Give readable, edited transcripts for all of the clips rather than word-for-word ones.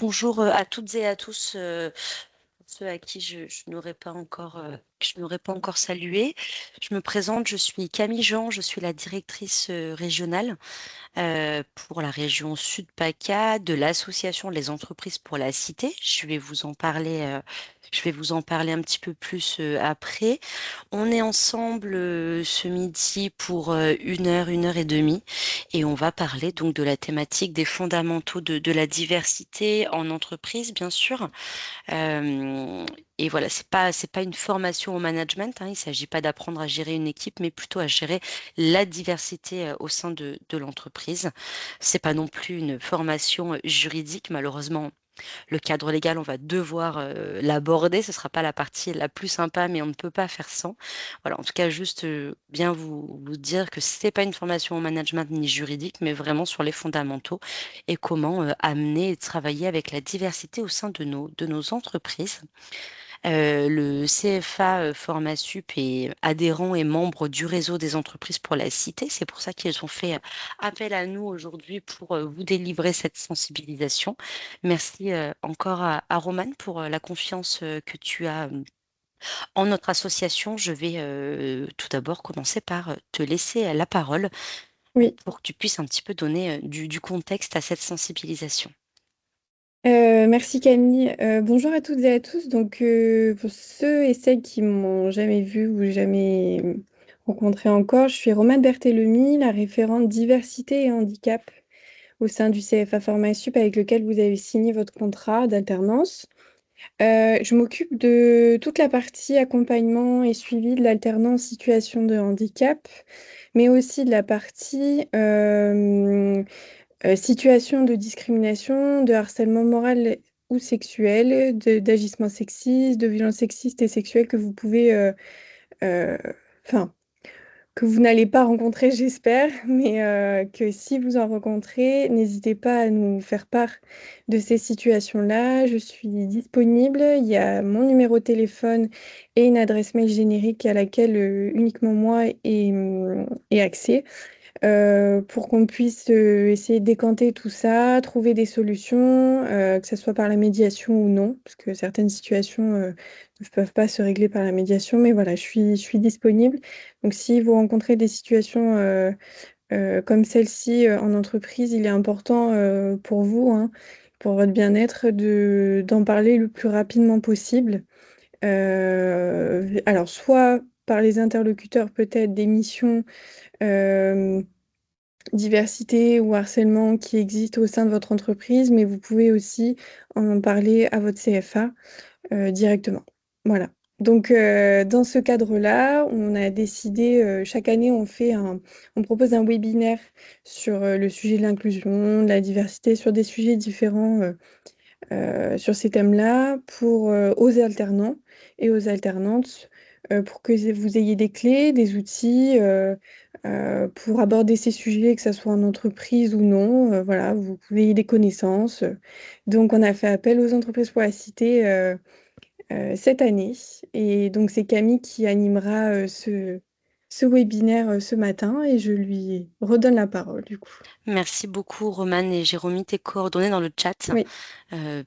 Bonjour à toutes et à tous, ceux à qui je n'aurais pas encore, que je n'aurais pas encore salué. Je me présente, je suis Camille Jean, je suis la directrice régionale pour la région Sud PACA de l'association Les Entreprises pour la Cité. Je vais vous en parler un petit peu plus après. On est ensemble ce midi pour 1 heure et demie, et on va parler donc de la thématique des fondamentaux de la diversité en entreprise, bien sûr. Euh, et voilà, c'est pas une formation au management, hein. Il ne s'agit pas d'apprendre à gérer une équipe, mais plutôt à gérer la diversité au sein de l'entreprise. C'est pas non plus une formation juridique, malheureusement. Le cadre légal, on va devoir l'aborder. Ce sera pas la partie la plus sympa, mais on ne peut pas faire sans. Voilà, en tout cas, juste bien vous dire que c'est pas une formation au management ni juridique, mais vraiment sur les fondamentaux et comment amener et travailler avec la diversité au sein de nos entreprises. Le CFA Formasup est adhérent et membre du réseau des entreprises pour la cité. C'est pour ça qu'ils ont fait appel à nous aujourd'hui pour vous délivrer cette sensibilisation. Merci encore à Romane pour la confiance que tu as en notre association. Je vais tout d'abord commencer par te laisser la parole Oui, pour que tu puisses un petit peu donner du contexte à cette sensibilisation. merci Camille. Bonjour à toutes et à tous. Pour ceux et celles qui m'ont jamais vu ou jamais rencontré encore, je suis Romane Berthelemy, la référente diversité et handicap au sein du CFA Formasup avec lequel vous avez signé votre contrat d'alternance. Je m'occupe de toute la partie accompagnement et suivi de l'alternance situation de handicap, mais aussi de la partie situation de discrimination, de harcèlement moral ou sexuel, d'agissement sexiste, de violences sexistes et sexuelles que vous pouvez, euh, enfin, que vous n'allez pas rencontrer, j'espère, mais que si vous en rencontrez, n'hésitez pas à nous faire part de ces situations-là. Je suis disponible. Il y a mon numéro de téléphone et une adresse mail générique à laquelle uniquement moi ai accès pour qu'on puisse essayer de décanter tout ça, trouver des solutions, que ce soit par la médiation ou non, parce que certaines situations ne peuvent pas se régler par la médiation, mais voilà, je suis disponible. Donc si vous rencontrez des situations comme celle-ci en entreprise, il est important pour vous, hein, pour votre bien-être, d'en parler le plus rapidement possible. Alors, soit par les interlocuteurs peut-être des missions diversité ou harcèlement qui existe au sein de votre entreprise, mais vous pouvez aussi en parler à votre CFA directement. Voilà. Dans ce cadre-là, on a décidé, chaque année, on propose un webinaire sur le sujet de l'inclusion, de la diversité, sur des sujets différents sur ces thèmes-là aux alternants et aux alternantes pour que vous ayez des clés, des outils pour aborder ces sujets, que ce soit en entreprise ou non. Voilà, vous ayez des connaissances. Donc, on a fait appel aux entreprises pour la cité cette année. Et donc, c'est Camille qui animera ce webinaire ce matin et je lui redonne la parole du coup. Merci beaucoup, Romane, et j'ai remis tes coordonnées dans le chat. Oui.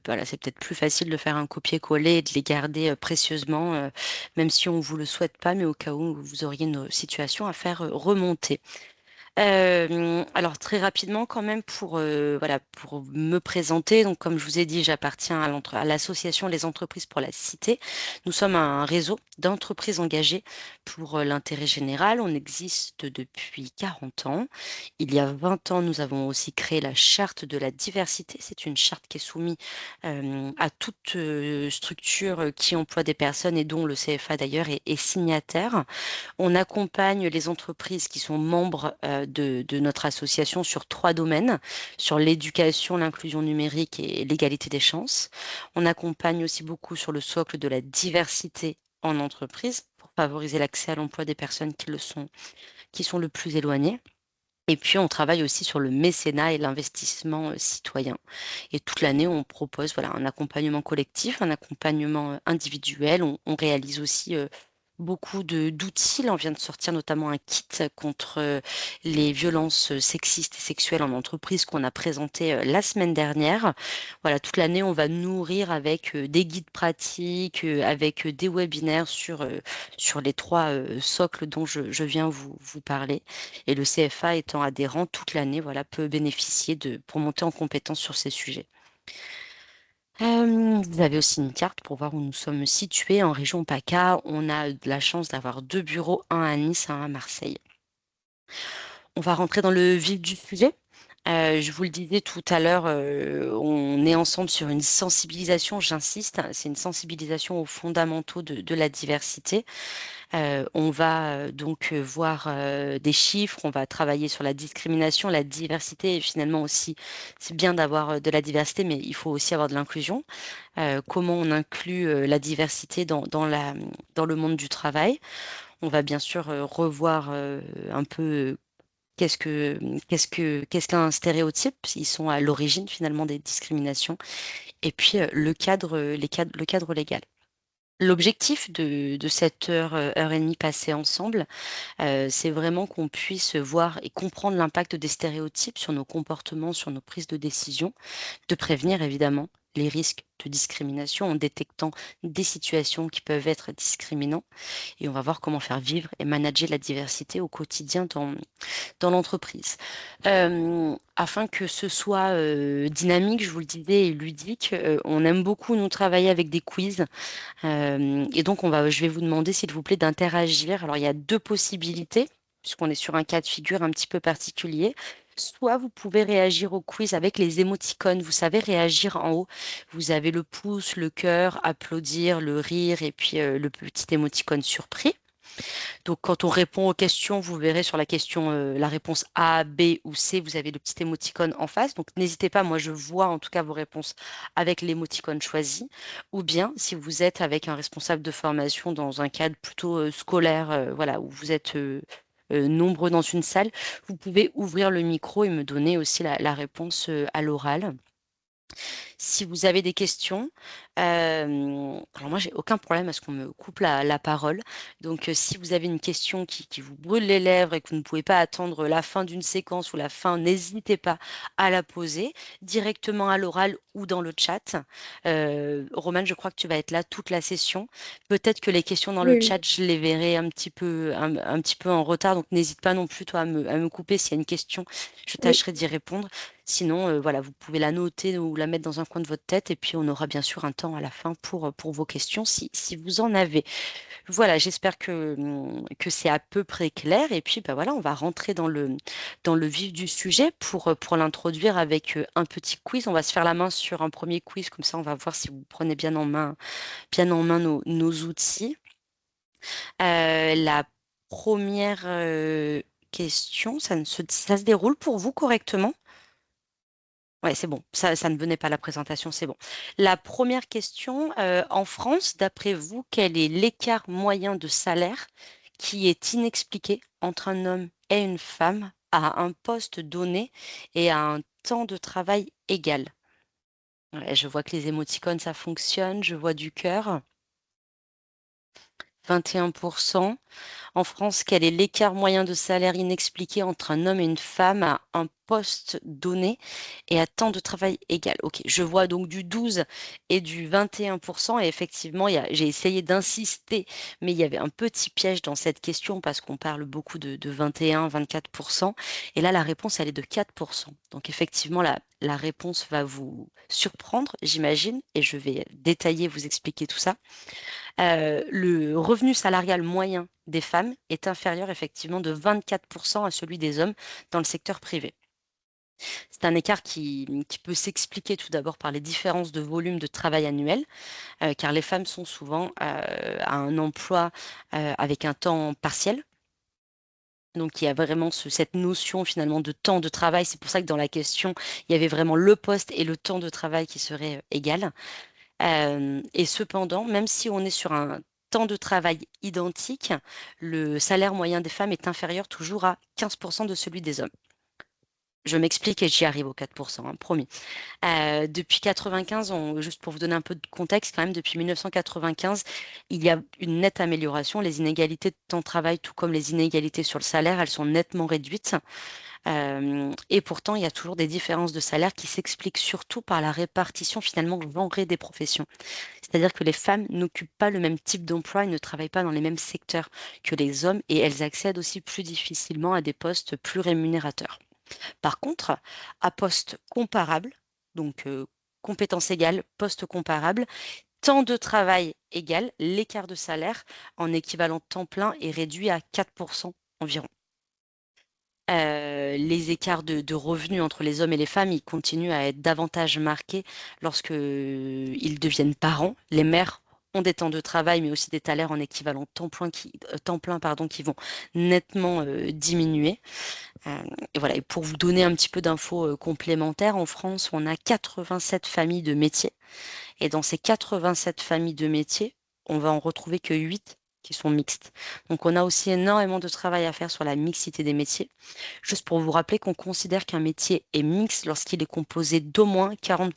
Voilà, c'est peut-être plus facile de faire un copier-coller et de les garder précieusement, même si on ne vous le souhaite pas, mais au cas où vous auriez une situation à faire remonter. Alors très rapidement quand même pour voilà pour me présenter. Donc comme je vous ai dit, j'appartiens à l'association Les Entreprises pour la Cité. Nous sommes un réseau d'entreprises engagées pour l'intérêt général. On existe depuis 40 ans. Il y a 20 ans, nous avons aussi créé la charte de la diversité. C'est une charte qui est soumise à toute structure qui emploie des personnes et dont le CFA d'ailleurs est signataire. On accompagne les entreprises qui sont membres de notre association sur 3 domaines, sur l'éducation, l'inclusion numérique et l'égalité des chances. On accompagne aussi beaucoup sur le socle de la diversité en entreprise pour favoriser l'accès à l'emploi des personnes qui sont le plus éloignées. Et puis, on travaille aussi sur le mécénat et l'investissement citoyen. Et toute l'année, on propose voilà, un accompagnement collectif, un accompagnement individuel. On réalise aussi beaucoup d'outils. Là, on vient de sortir notamment un kit contre les violences sexistes et sexuelles en entreprise qu'on a présenté la semaine dernière. Voilà, toute l'année, on va nourrir avec des guides pratiques, avec des webinaires sur les trois socles dont je viens vous parler. Et le CFA étant adhérent toute l'année, voilà, peut bénéficier pour monter en compétence sur ces sujets. Vous avez aussi une carte pour voir où nous sommes situés en région PACA. On a de la chance d'avoir 2 bureaux, un à Nice, un à Marseille. On va rentrer dans le vif du sujet. Je vous le disais tout à l'heure, on est ensemble sur une sensibilisation, j'insiste, c'est une sensibilisation aux fondamentaux de la diversité. On va donc voir des chiffres, on va travailler sur la discrimination, la diversité et finalement aussi, c'est bien d'avoir de la diversité, mais il faut aussi avoir de l'inclusion. Comment on inclut la diversité dans le monde du travail. On va bien sûr revoir un peu qu'est-ce qu'un stéréotype. Ils sont à l'origine finalement des discriminations. Et puis le cadre légal. L'objectif de cette heure et demie passée ensemble, c'est vraiment qu'on puisse voir et comprendre l'impact des stéréotypes sur nos comportements, sur nos prises de décision, de prévenir évidemment les risques de discrimination en détectant des situations qui peuvent être discriminantes et on va voir comment faire vivre et manager la diversité au quotidien dans l'entreprise. Afin que ce soit dynamique, je vous le disais, et ludique, on aime beaucoup nous travailler avec des quiz. Et donc, je vais vous demander, s'il vous plaît, d'interagir. Alors, il y a deux possibilités, puisqu'on est sur un cas de figure un petit peu particulier. Soit vous pouvez réagir au quiz avec les émoticônes. Vous savez réagir en haut. Vous avez le pouce, le cœur, applaudir, le rire et puis le petit émoticône surpris. Donc, quand on répond aux questions, vous verrez sur la question la réponse A, B ou C, vous avez le petit émoticône en face. Donc, n'hésitez pas, moi je vois en tout cas vos réponses avec l'émoticône choisi. Ou bien, si vous êtes avec un responsable de formation dans un cadre plutôt scolaire, voilà, où vous êtes nombreux dans une salle, vous pouvez ouvrir le micro et me donner aussi la réponse à l'oral. Si vous avez des questions, alors moi j'ai aucun problème à ce qu'on me coupe la parole. Donc si vous avez une question qui vous brûle les lèvres et que vous ne pouvez pas attendre la fin d'une séquence ou la fin, n'hésitez pas à la poser directement à l'oral ou dans le chat. Romane, je crois que tu vas être là toute la session. Peut-être que les questions dans le Oui, oui. chat, je les verrai un petit peu en retard. Donc n'hésite pas non plus toi à me couper s'il y a une question. Je Oui. tâcherai d'y répondre. Sinon, voilà, vous pouvez la noter ou la mettre dans un coin de votre tête et puis on aura bien sûr un temps à la fin pour vos questions si vous en avez. Voilà, j'espère que c'est à peu près clair et puis bah, voilà, on va rentrer dans le vif du sujet pour l'introduire avec un petit quiz. On va se faire la main sur un premier quiz, comme ça on va voir si vous prenez bien en main nos outils. La première question, ça se déroule pour vous correctement? Ouais, c'est bon. Ça ne venait pas la présentation, c'est bon. La première question, en France, d'après vous, quel est l'écart moyen de salaire qui est inexpliqué entre un homme et une femme à un poste donné et à un temps de travail égal? Ouais, je vois que les émoticônes, ça fonctionne. Je vois du cœur. 21%. En France, quel est l'écart moyen de salaire inexpliqué entre un homme et une femme à un poste donné et à temps de travail égal? Ok, je vois donc du 12 et du 21%. Et effectivement, j'ai essayé d'insister, mais il y avait un petit piège dans cette question parce qu'on parle beaucoup de 21, 24%. Et là, la réponse, elle est de 4%. Donc effectivement, la réponse va vous surprendre, j'imagine, et je vais détailler, vous expliquer tout ça. Le revenu salarial moyen des femmes est inférieur effectivement de 24% à celui des hommes dans le secteur privé. C'est un écart qui peut s'expliquer tout d'abord par les différences de volume de travail annuel, car les femmes sont souvent à un emploi avec un temps partiel. Donc il y a vraiment cette notion finalement de temps de travail. C'est pour ça que dans la question, il y avait vraiment le poste et le temps de travail qui seraient égal. Et cependant, même si on est sur un temps de travail identique, le salaire moyen des femmes est inférieur toujours à 15% de celui des hommes. Je m'explique et j'y arrive aux 4%, hein, promis. Depuis 95, juste pour vous donner un peu de contexte, quand même, depuis 1995, il y a une nette amélioration. Les inégalités de temps de travail, tout comme les inégalités sur le salaire, elles sont nettement réduites. Et pourtant, il y a toujours des différences de salaire qui s'expliquent surtout par la répartition finalement genrée des professions. C'est-à-dire que les femmes n'occupent pas le même type d'emploi et ne travaillent pas dans les mêmes secteurs que les hommes et elles accèdent aussi plus difficilement à des postes plus rémunérateurs. Par contre, à poste comparable, donc compétences égales, poste comparable, temps de travail égal, l'écart de salaire en équivalent temps plein est réduit à 4% environ. Les écarts de revenus entre les hommes et les femmes, ils continuent à être davantage marqués lorsque, ils deviennent parents. Les mères ont des temps de travail, mais aussi des salaires en équivalent temps plein, pardon, qui vont nettement, diminuer. Et voilà, et pour vous donner un petit peu d'infos, complémentaires, en France, on a 87 familles de métiers et dans ces 87 familles de métiers, on va en retrouver que 8 qui sont mixtes. Donc on a aussi énormément de travail à faire sur la mixité des métiers. Juste pour vous rappeler qu'on considère qu'un métier est mixte lorsqu'il est composé d'au moins 40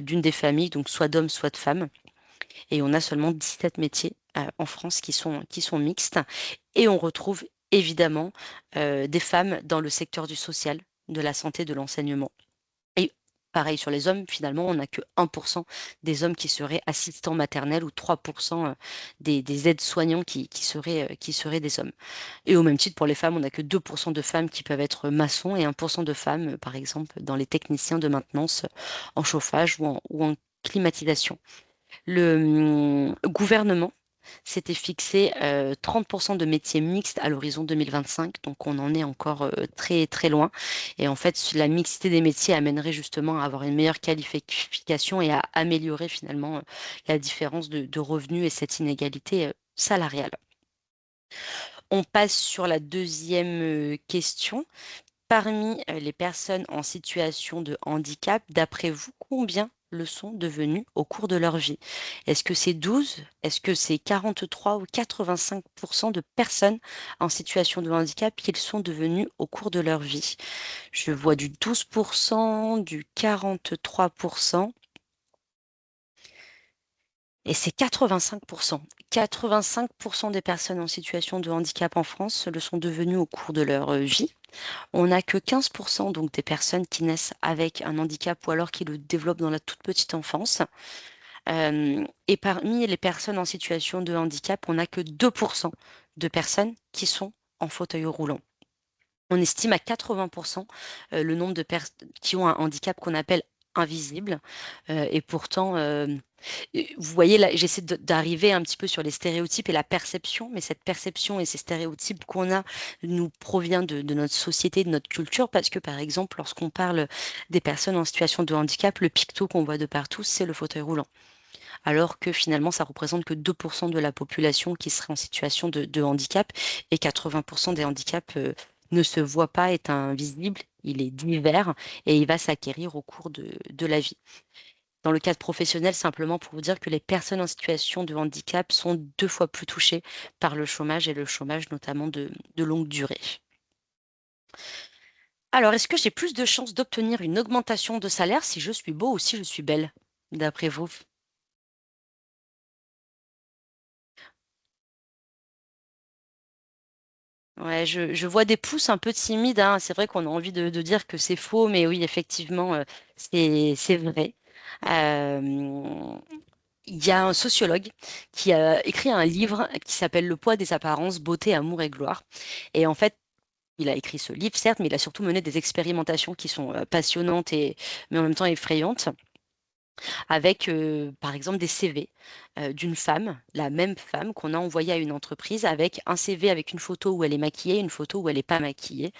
d'une des familles, donc soit d'hommes, soit de femmes et on a seulement 17 métiers, en France qui sont mixtes et on retrouve évidemment, des femmes dans le secteur du social, de la santé, de l'enseignement et pareil sur les hommes, finalement, on n'a que 1 des hommes qui seraient assistants maternels ou 3 des aides-soignants qui seraient des hommes et au même titre pour les femmes, on n'a que 2 de femmes qui peuvent être maçons et 1 de femmes, par exemple, dans les techniciens de maintenance, en chauffage ou en climatisation. Le, gouvernement s'était fixé, 30 de métiers mixtes à l'horizon 2025, donc on en est encore, très, très loin et en fait, la mixité des métiers amènerait justement à avoir une meilleure qualification et à améliorer finalement, la différence de revenus et cette inégalité, salariale. On passe sur la deuxième question. Parmi, les personnes en situation de handicap, d'après vous, combien le sont devenus au cours de leur vie? Est-ce que c'est 12? Est-ce que c'est 43 ou 85 de personnes en situation de handicap qu'ils sont devenus au cours de leur vie? Je vois du 12, du 43 et c'est 85. 85 des personnes en situation de handicap en France le sont devenues au cours de leur, vie. On n'a que 15 donc des personnes qui naissent avec un handicap ou alors qui le développent dans la toute petite enfance. Et parmi les personnes en situation de handicap, on n'a que 2 de personnes qui sont en fauteuil roulant. On estime à 80 le nombre de personnes qui ont un handicap qu'on appelle invisible, et pourtant, vous voyez là, j'essaie d'arriver un petit peu sur les stéréotypes et la perception, mais cette perception et ces stéréotypes qu'on a nous provient de notre société, de notre culture, parce que par exemple, lorsqu'on parle des personnes en situation de handicap, le picto qu'on voit de partout, c'est le fauteuil roulant. Alors que finalement, ça représente que 2 de la population qui serait en situation de handicap et 80 des handicaps, ne se voient pas, est invisible, il est divers et il va s'acquérir au cours de la vie. Dans le cadre professionnel, simplement pour vous dire que les personnes en situation de handicap sont 2 fois plus touchées par le chômage et le chômage notamment de longue durée. Alors, est-ce que j'ai plus de chances d'obtenir une augmentation de salaire si je suis beau ou si je suis belle, d'après vous? Ouais, je vois des pouces un peu timides, hein. C'est vrai qu'on a envie de dire que c'est faux, mais oui, effectivement, c'est vrai. Hem, il y a un sociologue qui a écrit un livre qui s'appelle «Le poids des apparences, beauté, amour et gloire» et en fait, il a écrit ce livre, certes, mais il a surtout mené des expérimentations qui sont, passionnantes mais en même temps effrayantes avec, par exemple des CV, d'une femme, la même femme qu'on a envoyée à une entreprise avec un CV avec une photo où elle est maquillée, une photo où elle est pas maquillée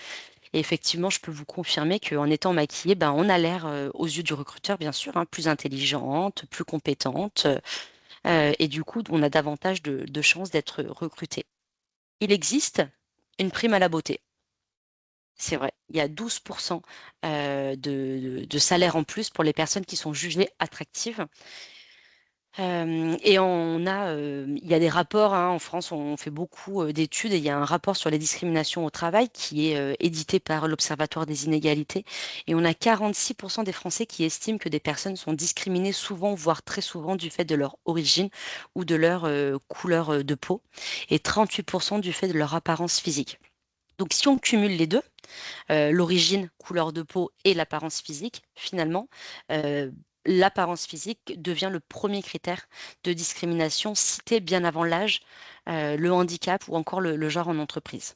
et effectivement, je peux vous confirmer qu'en étant maquillée, ben, on a l'air, aux yeux du recruteur bien sûr, hein, plus intelligente, plus compétente, et du coup, on a davantage de chances d'être recruté. Il existe une prime à la beauté. C'est vrai, il y a 12 de salaire en plus pour les personnes qui sont jugées attractives. Et il y a des rapports, hein, en France, on fait beaucoup d'études et il y a un rapport sur les discriminations au travail qui est édité par l'Observatoire des inégalités. Et on a 46% des Français qui estiment que des personnes sont discriminées souvent, voire très souvent, du fait de leur origine ou de leur couleur de peau, et 38% du fait de leur apparence physique. Donc si on cumule les deux, l'origine, couleur de peau et l'apparence physique, finalement, euh, l'apparence physique devient le premier critère de discrimination cité bien avant l'âge, le handicap ou encore le genre en entreprise.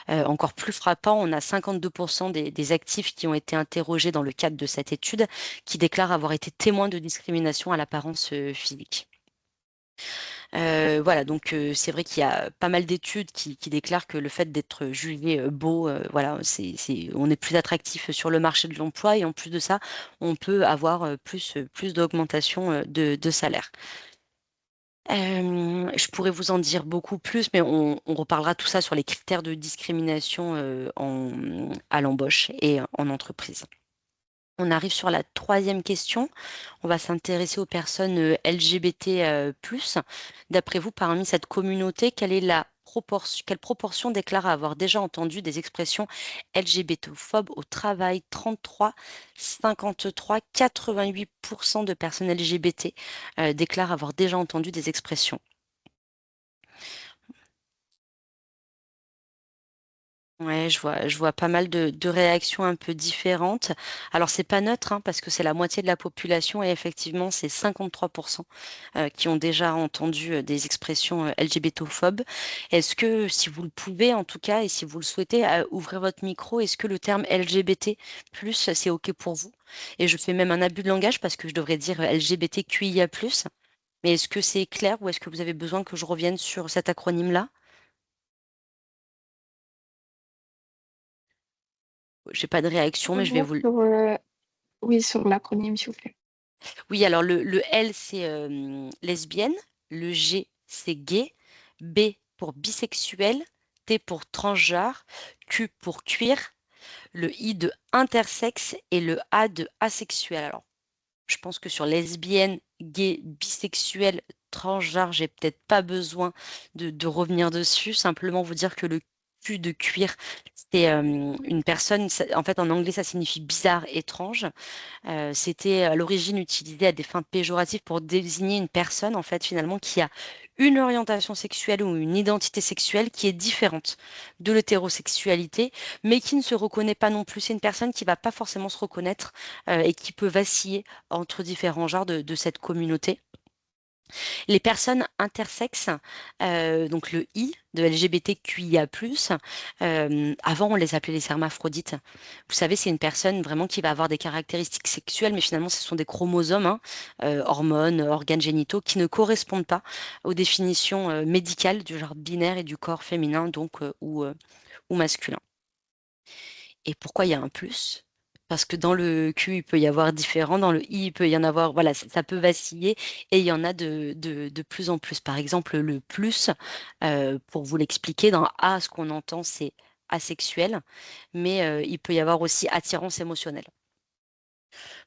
Encore plus frappant, on a 52% des actifs qui ont été interrogés dans le cadre de cette étude qui déclarent avoir été témoins de discrimination à l'apparence physique. Voilà, donc c'est vrai qu'il y a pas mal d'études qui déclarent que le fait d'être jugé beau, voilà, on est plus attractif sur le marché de l'emploi et en plus de ça, on peut avoir plus d'augmentation de salaire. Je pourrais vous en dire beaucoup plus, mais on reparlera tout ça sur les critères de discrimination à l'embauche et en entreprise. On arrive sur la troisième question. On va s'intéresser aux personnes LGBT+. D'après vous, parmi cette communauté, quelle proportion déclare avoir déjà entendu des expressions LGBT-phobes au travail? 33, 53, 88% de personnes LGBT déclarent avoir déjà entendu des expressions. Ouais, je vois pas mal de réactions un peu différentes. Alors, c'est pas neutre, hein, parce que c'est la moitié de la population et effectivement, c'est 53% qui ont déjà entendu des expressions LGBT-phobes. Est-ce que, si vous le pouvez, en tout cas, et si vous le souhaitez, ouvrez votre micro, est-ce que le terme LGBT+, c'est OK pour vous? Et je fais même un abus de langage parce que je devrais dire LGBTQIA+. Mais est-ce que c'est clair ou est-ce que vous avez besoin que je revienne sur cet acronyme-là? J'ai pas de réaction, mais je vais Non, vous le... oui, sur l'acronyme, s'il vous plaît. Oui, alors le L, c'est lesbienne, le G, c'est gay, B pour bisexuel, T pour transgenre, Q pour queer, le I de intersexe et le A de asexuel. Alors, je pense que sur lesbienne, gay, bisexuel, transgenre, j'ai peut-être pas besoin de revenir dessus. Simplement vous dire que le Q de queer, c'est une personne, en fait en anglais ça signifie bizarre, étrange. C'était à l'origine utilisé à des fins péjoratives pour désigner une personne, en fait, finalement, qui a une orientation sexuelle ou une identité sexuelle qui est différente de l'hétérosexualité, mais qui ne se reconnaît pas non plus. C'est une personne qui va pas forcément se reconnaître et qui peut vaciller entre différents genres de cette communauté. Les personnes intersexes, donc le I de LGBTQIA+, avant on les appelait les hermaphrodites. Vous savez, c'est une personne vraiment qui va avoir des caractéristiques sexuelles, mais finalement ce sont des chromosomes, hein, hormones, organes génitaux, qui ne correspondent pas aux définitions médicales du genre binaire et du corps féminin, donc ou masculin. Et pourquoi il y a un plus? Parce que dans le Q, il peut y avoir différent, dans le I, il peut y en avoir, voilà, ça peut vaciller et il y en a de plus en plus. Par exemple, le plus, pour vous l'expliquer, dans A, ce qu'on entend, c'est asexuel, mais il peut y avoir aussi attirance émotionnelle.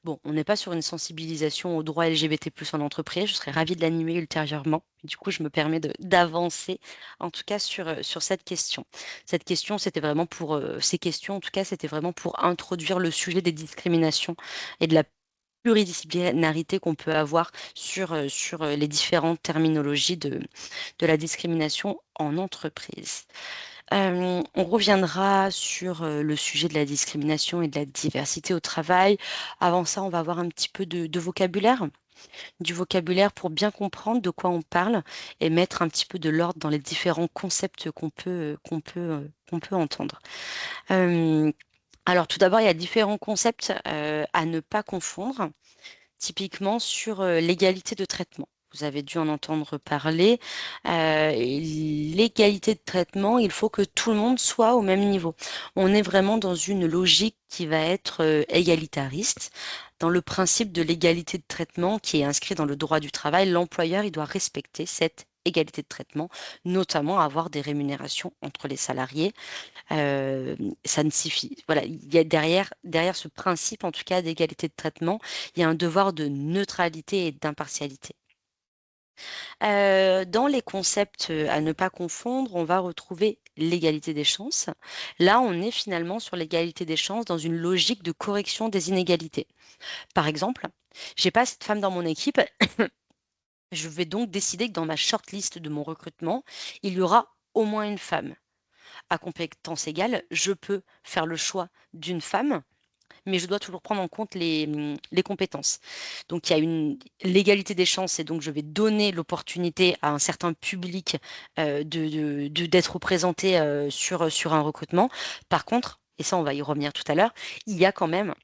Bon, on n'est pas sur une sensibilisation aux droits LGBT+ en entreprise. Je serais ravie de l'animer ultérieurement. Du coup, je me permets d'avancer, en tout cas, sur cette question. Cette question, c'était vraiment pour, ces questions, en tout cas, c'était vraiment pour introduire le sujet des discriminations et de la pluridisciplinarité qu'on peut avoir sur les différentes terminologies de la discrimination en entreprise. On reviendra sur le sujet de la discrimination et de la diversité au travail. Avant ça, on va avoir un petit peu de vocabulaire, du vocabulaire pour bien comprendre de quoi on parle et mettre un petit peu de l'ordre dans les différents concepts qu'on peut entendre. Euh, alors, tout d'abord, il y a différents concepts à ne pas confondre, typiquement sur l'égalité de traitement. Vous avez dû en entendre parler. L'égalité de traitement, il faut que tout le monde soit au même niveau. On est vraiment dans une logique qui va être égalitariste. Dans le principe de l'égalité de traitement qui est inscrit dans le droit du travail, l'employeur, il doit respecter cette égalité de traitement, notamment avoir des rémunérations entre les salariés. Ça ne suffit. Voilà, il y a derrière ce principe, en tout cas, d'égalité de traitement, il y a un devoir de neutralité et d'impartialité. Dans les concepts à ne pas confondre, on va retrouver l'égalité des chances. Là, on est finalement sur l'égalité des chances dans une logique de correction des inégalités. Par exemple, j'ai pas assez de femmes dans mon équipe, je vais donc décider que dans ma shortlist de mon recrutement, il y aura au moins une femme. À compétence égale, je peux faire le choix d'une femme, mais je dois toujours prendre en compte les compétences. Donc il y a l'égalité des chances et donc je vais donner l'opportunité à un certain public, d'être représenté, sur un recrutement. Par contre, et ça on va y revenir tout à l'heure, il y a quand même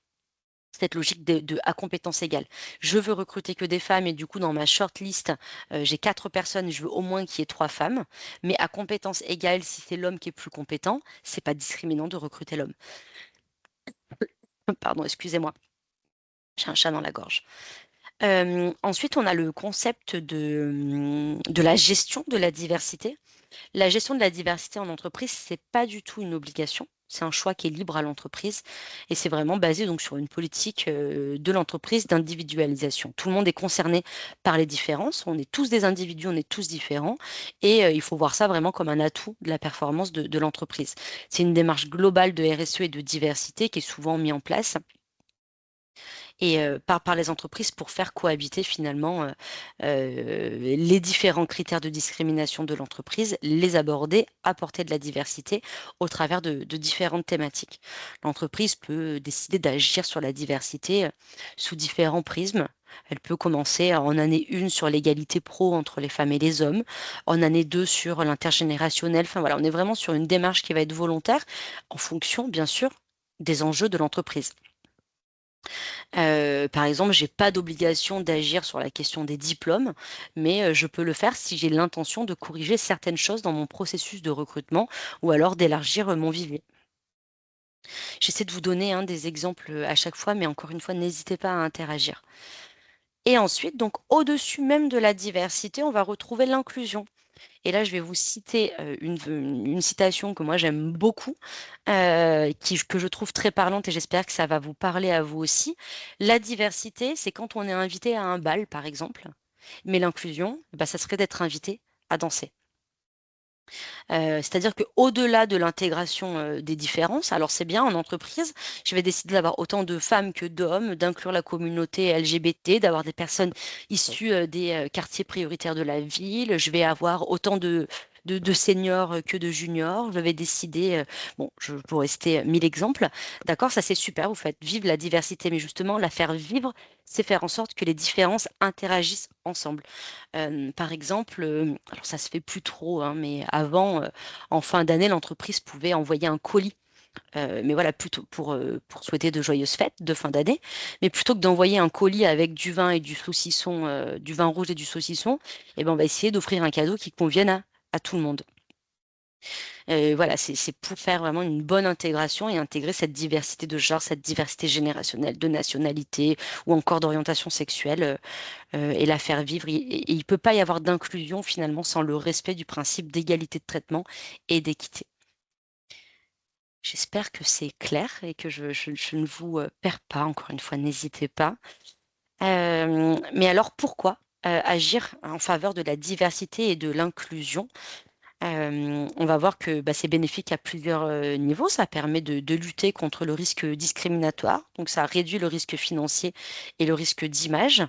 cette logique à compétence égale. Je veux recruter que des femmes et du coup dans ma shortlist, j'ai 4 personnes, je veux au moins qu'il y ait 3 femmes, mais à compétence égale, si c'est l'homme qui est plus compétent, c'est pas discriminant de recruter l'homme. Pardon, excusez-moi, j'ai un chat dans la gorge. Ensuite, on a le concept de la gestion de la diversité. La gestion de la diversité en entreprise, c'est pas du tout une obligation. C'est un choix qui est libre à l'entreprise et c'est vraiment basé donc sur une politique de l'entreprise d'individualisation. Tout le monde est concerné par les différences. On est tous des individus, on est tous différents et il faut voir ça vraiment comme un atout de la performance de l'entreprise. C'est une démarche globale de RSE et de diversité qui est souvent mise en place et par les entreprises pour faire cohabiter finalement, les différents critères de discrimination de l'entreprise, les aborder, apporter de la diversité au travers de différentes thématiques. L'entreprise peut décider d'agir sur la diversité, sous différents prismes. Elle peut commencer en année 1 sur l'égalité pro entre les femmes et les hommes, en année 2 sur l'intergénérationnel. Enfin voilà, on est vraiment sur une démarche qui va être volontaire en fonction, bien sûr, des enjeux de l'entreprise. Par exemple, j'ai pas d'obligation d'agir sur la question des diplômes, mais je peux le faire si j'ai l'intention de corriger certaines choses dans mon processus de recrutement ou alors d'élargir, mon vivier. J'essaie de vous donner, hein, des exemples, à chaque fois, mais encore une fois, n'hésitez pas à interagir. Et ensuite, donc au-dessus même de la diversité, on va retrouver l'inclusion. Et là, je vais vous citer, une citation que moi j'aime beaucoup, que je trouve très parlante et j'espère que ça va vous parler à vous aussi. La diversité, c'est quand on est invité à un bal, par exemple, mais l'inclusion, bah, ça serait d'être invité à danser. C'est-à-dire qu'au-delà de l'intégration, des différences, alors c'est bien en entreprise, je vais décider d'avoir autant de femmes que d'hommes, d'inclure la communauté LGBT, d'avoir des personnes issues, des, quartiers prioritaires de la ville. Je vais avoir autant de seniors, que de juniors. Je vais décider, bon, je pourrais citer 1000 exemples. D'accord, ça c'est super, vous faites vivre la diversité, mais justement la faire vivre, c'est faire en sorte que les différences interagissent ensemble. Par exemple, alors ça se fait plus trop, hein, mais avant, en fin d'année, l'entreprise pouvait envoyer un colis, mais voilà, plutôt pour souhaiter de joyeuses fêtes de fin d'année. Mais plutôt que d'envoyer un colis avec du vin et du saucisson, du vin rouge et du saucisson, eh ben, on va essayer d'offrir un cadeau qui convienne à tout le monde. Voilà, c'est pour faire vraiment une bonne intégration et intégrer cette diversité de genre, cette diversité générationnelle, de nationalité ou encore d'orientation sexuelle, et la faire vivre. Et il peut pas y avoir d'inclusion finalement sans le respect du principe d'égalité de traitement et d'équité. J'espère que c'est clair et que je ne vous, perds pas. Encore une fois, n'hésitez pas. Mais alors pourquoi, agir en faveur de la diversité et de l'inclusion? On va voir que, bah, c'est bénéfique à plusieurs, niveaux. Ça permet de lutter contre le risque discriminatoire, donc ça réduit le risque financier et le risque d'image.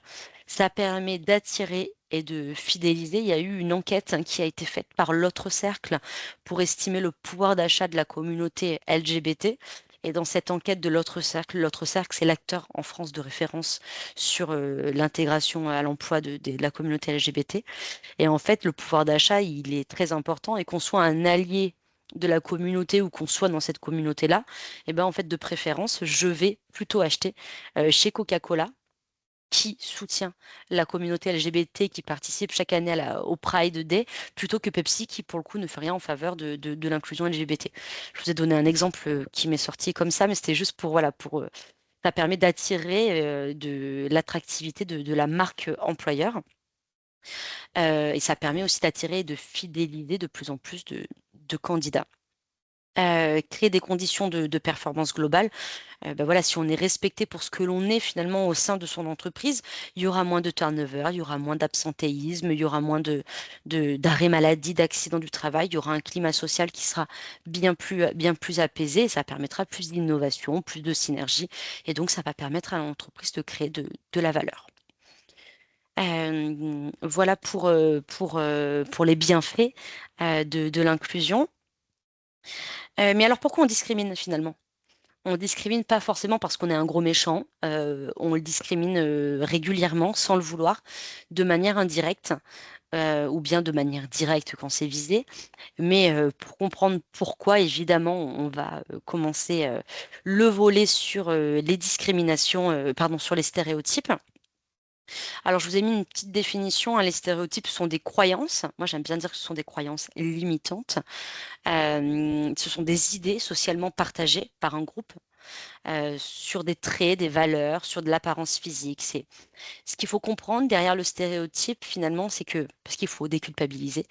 Ça permet d'attirer et de fidéliser. Il y a eu une enquête, hein, qui a été faite par l'Autre Cercle pour estimer le pouvoir d'achat de la communauté LGBT et dans cette enquête de L'Autre Cercle, c'est l'acteur en France de référence sur, l'intégration à l'emploi de la communauté LGBT. Et en fait, le pouvoir d'achat, il est très important et qu'on soit un allié de la communauté ou qu'on soit dans cette communauté-là, et ben, en fait, de préférence, je vais plutôt acheter chez Coca-Cola qui soutient la communauté LGBT, qui participe chaque année au Pride Day, plutôt que Pepsi qui, pour le coup, ne fait rien en faveur de l'inclusion LGBT. Je vous ai donné un exemple qui m'est sorti comme ça, mais c'était juste pour, voilà, ça permet d'attirer de l'attractivité de la marque employeur. Et ça permet aussi d'attirer et de fidéliser de plus en plus de candidats. créer des conditions de performance globale. Bah, voilà, si on est respecté pour ce que l'on est finalement au sein de son entreprise, il y aura moins de turnover, il y aura moins d'absentéisme, il y aura moins d'arrêts maladie, d'accidents du travail, il y aura un climat social qui sera bien plus apaisé et ça permettra plus d'innovation, plus de synergie et donc ça va permettre à l'entreprise de créer de la valeur. Voilà pour les bienfaits de l'inclusion. Mais alors pourquoi on discrimine finalement? On discrimine pas forcément parce qu'on est un gros méchant, on le discrimine régulièrement sans le vouloir, de manière indirecte ou bien de manière directe quand c'est visé. Mais pour comprendre pourquoi, évidemment, on va commencer le volet sur les discriminations, pardon, sur les stéréotypes. Alors, je vous ai mis une petite définition, hein. Les stéréotypes sont des croyances. Moi, j'aime bien dire que ce sont des croyances limitantes. Ce sont des idées socialement partagées par un groupe sur des traits, des valeurs, sur de l'apparence physique. C'est ce qu'il faut comprendre derrière le stéréotype, finalement, c'est que, parce qu'il faut déculpabiliser,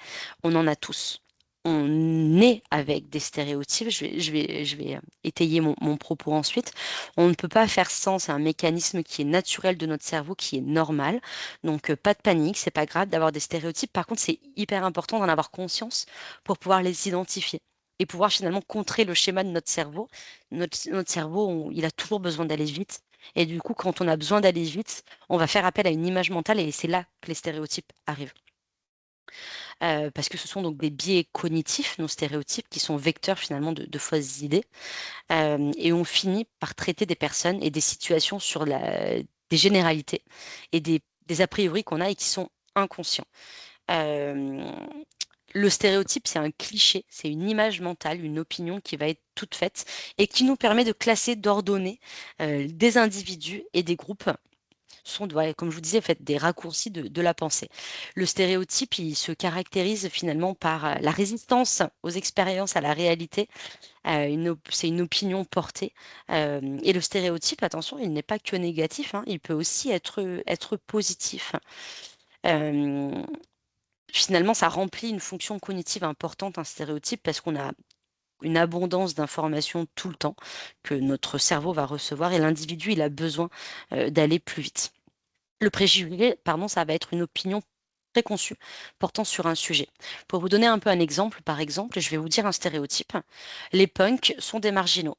on en a tous. On est avec des stéréotypes. Je vais étayer mon propos ensuite. On ne peut pas faire sans. C'est un mécanisme qui est naturel de notre cerveau, qui est normal. Donc, pas de panique. C'est pas grave d'avoir des stéréotypes. Par contre, c'est hyper important d'en avoir conscience pour pouvoir les identifier et pouvoir finalement contrer le schéma de notre cerveau. Notre cerveau, il a toujours besoin d'aller vite. Et du coup, quand on a besoin d'aller vite, on va faire appel à une image mentale et c'est là que les stéréotypes arrivent. Parce que ce sont donc des biais cognitifs, nos stéréotypes, qui sont vecteurs finalement de fausses idées. Et on finit par traiter des personnes et des situations sur des généralités et des a priori qu'on a et qui sont inconscients. Euh, le stéréotype, c'est un cliché, c'est une image mentale, une opinion qui va être toute faite et qui nous permet de classer, d'ordonner des individus et des groupes sont, ouais, comme je vous disais, fait, des raccourcis de la pensée. Le stéréotype, il se caractérise finalement par la résistance aux expériences, à la réalité. C'est une opinion portée. Et le stéréotype, attention, il n'est pas que négatif, hein, il peut aussi être positif. Euh, Finalement, ça remplit une fonction cognitive importante, un stéréotype, parce qu'on a une abondance d'informations tout le temps que notre cerveau va recevoir et l'individu, il a besoin d'aller plus vite. Le préjugé, pardon, ça va être une opinion préconçue portant sur un sujet. Pour vous donner un peu un exemple, par exemple, je vais vous dire un stéréotype. Les punks sont des marginaux.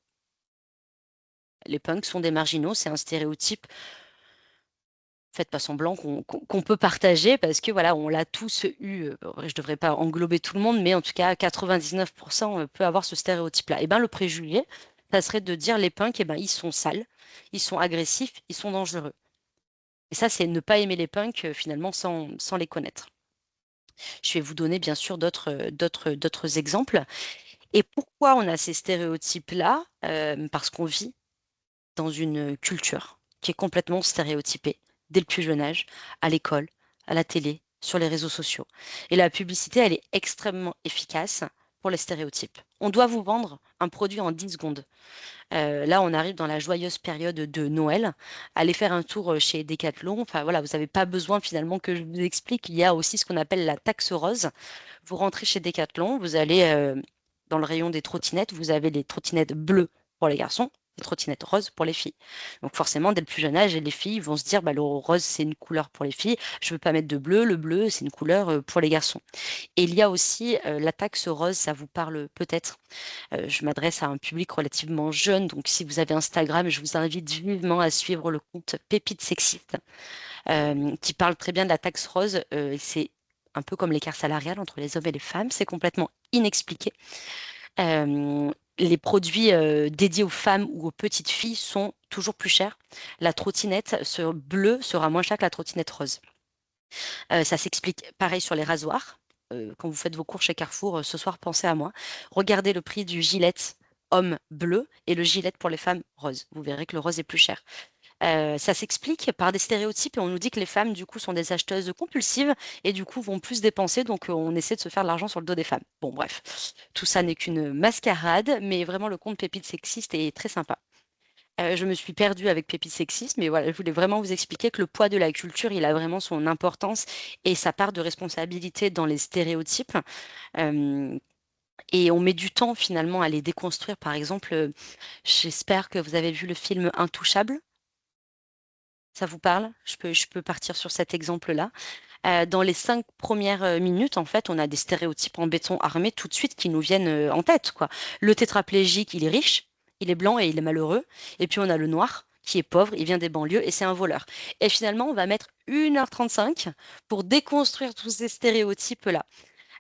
Les punks sont des marginaux, c'est un stéréotype. Faites pas semblant qu'on peut partager parce que voilà, on l'a tous eu. Je devrais pas englober tout le monde, mais en tout cas, 99% peut avoir ce stéréotype-là. Et ben le préjugé, ça serait de dire les punks, ils sont sales, ils sont agressifs, ils sont dangereux. Et ça, c'est ne pas aimer les punks finalement sans les connaître. Je vais vous donner bien sûr d'autres exemples. Et pourquoi on a ces stéréotypes-là? Parce qu'on vit dans une culture qui est complètement stéréotypée dès le plus jeune âge, à l'école, à la télé, sur les réseaux sociaux. Et la publicité, elle est extrêmement efficace pour les stéréotypes. On doit vous vendre un produit en 10 secondes. Là, on arrive dans la joyeuse période de Noël. Allez faire un tour chez Decathlon. Enfin, voilà, vous n'avez pas besoin finalement que je vous explique. Il y a aussi ce qu'on appelle la taxe rose. Vous rentrez chez Decathlon, vous allez dans le rayon des trottinettes. Vous avez les trottinettes bleues pour les garçons, les trottinettes roses pour les filles. Donc forcément, dès le plus jeune âge, les filles vont se dire, bah, le rose, c'est une couleur pour les filles. Je ne veux pas mettre de bleu. Le bleu, c'est une couleur pour les garçons. Et il y a aussi la taxe rose, ça vous parle peut-être. Je m'adresse à un public relativement jeune, donc si vous avez Instagram, je vous invite vivement à suivre le compte Pépite Sexiste, qui parle très bien de la taxe rose. C'est un peu comme l'écart salarial entre les hommes et les femmes, c'est complètement inexpliqué. Les produits dédiés aux femmes ou aux petites filles sont toujours plus chers. La trottinette bleue sera moins chère que la trottinette rose. Ça s'explique pareil sur les rasoirs. Quand vous faites vos cours chez Carrefour, ce soir, pensez à moi. Regardez le prix du gilet homme bleu et le gilet pour les femmes rose. Vous verrez que le rose est plus cher. Ça s'explique par des stéréotypes et on nous dit que les femmes, du coup, sont des acheteuses compulsives et du coup vont plus dépenser. Donc, on essaie de se faire de l'argent sur le dos des femmes. Bon, bref, tout ça n'est qu'une mascarade, mais vraiment, le compte Pépite Sexiste est très sympa. Je me suis perdue avec Pépite Sexiste, mais voilà, je voulais vraiment vous expliquer que le poids de la culture, il a vraiment son importance et sa part de responsabilité dans les stéréotypes. et on met du temps finalement à les déconstruire. Par exemple, j'espère que vous avez vu le film Intouchable. Ça vous parle? Je peux partir sur cet exemple-là. Dans les 5 premières minutes, en fait, on a des stéréotypes en béton armé tout de suite qui nous viennent en tête, quoi. Le tétraplégique, il est riche, il est blanc et il est malheureux. Et puis on a le noir qui est pauvre, il vient des banlieues et c'est un voleur. Et finalement, on va mettre 1h35 pour déconstruire tous ces stéréotypes-là.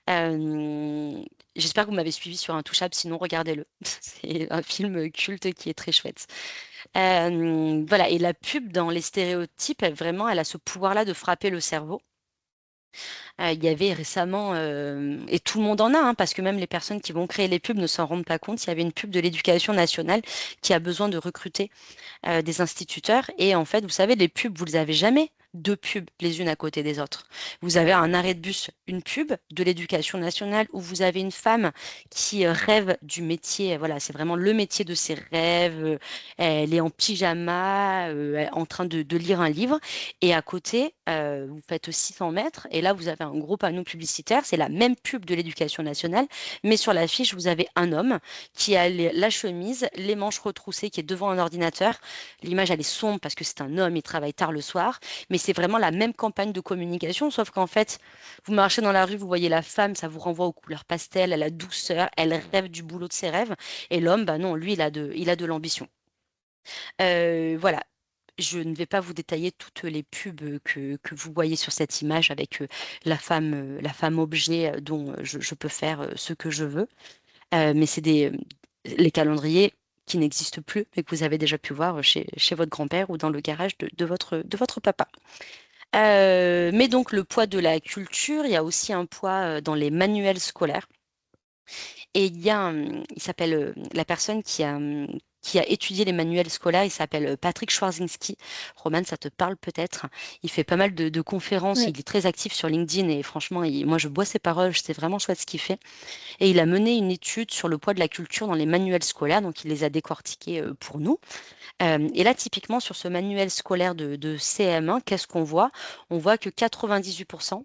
Euh, J'espère que vous m'avez suivi sur Intouchable, sinon regardez-le. C'est un film culte qui est très chouette. Voilà, et la pub dans les stéréotypes, vraiment, elle a ce pouvoir-là de frapper le cerveau. Il y avait récemment, et tout le monde en a, hein, parce que même les personnes qui vont créer les pubs ne s'en rendent pas compte, il y avait une pub de l'Éducation nationale qui a besoin de recruter des instituteurs. Et en fait, vous savez, les pubs, vous les avez jamais deux pubs les unes à côté des autres. Vous avez un arrêt de bus, une pub de l'Éducation nationale où vous avez une femme qui rêve du métier. Voilà, c'est vraiment le métier de ses rêves. Elle est en pyjama, en train de lire un livre. Et à côté, vous faites 600 mètres. Et là, vous avez un gros panneau publicitaire. C'est la même pub de l'Éducation nationale. Mais sur l'affiche, vous avez un homme qui a la chemise, les manches retroussées, qui est devant un ordinateur. L'image, elle est sombre parce que c'est un homme, il travaille tard le soir, mais c'est vraiment la même campagne de communication, sauf qu'en fait, vous marchez dans la rue, vous voyez la femme, ça vous renvoie aux couleurs pastel, à la douceur, elle rêve du boulot de ses rêves, et l'homme, bah non, lui, il a de l'ambition. Voilà. Je ne vais pas vous détailler toutes les pubs que vous voyez sur cette image avec la femme objet dont je peux faire ce que je veux. Mais c'est les calendriers qui n'existent plus, mais que vous avez déjà pu voir chez votre grand-père ou dans le garage de votre papa. Mais donc le poids de la culture, il y a aussi un poids dans les manuels scolaires. Et il s'appelle, la personne qui a étudié les manuels scolaires, il s'appelle Patrick Schwarzinski. Roman, ça te parle peut-être. Il fait pas mal de conférences, Ouais. il est très actif sur LinkedIn et franchement, moi je bois ses paroles, c'est vraiment chouette ce qu'il fait. Et il a mené une étude sur le poids de la culture dans les manuels scolaires, donc il les a décortiqués pour nous. Et là, typiquement, sur ce manuel scolaire de CM1, qu'est-ce qu'on voit? On voit que 98%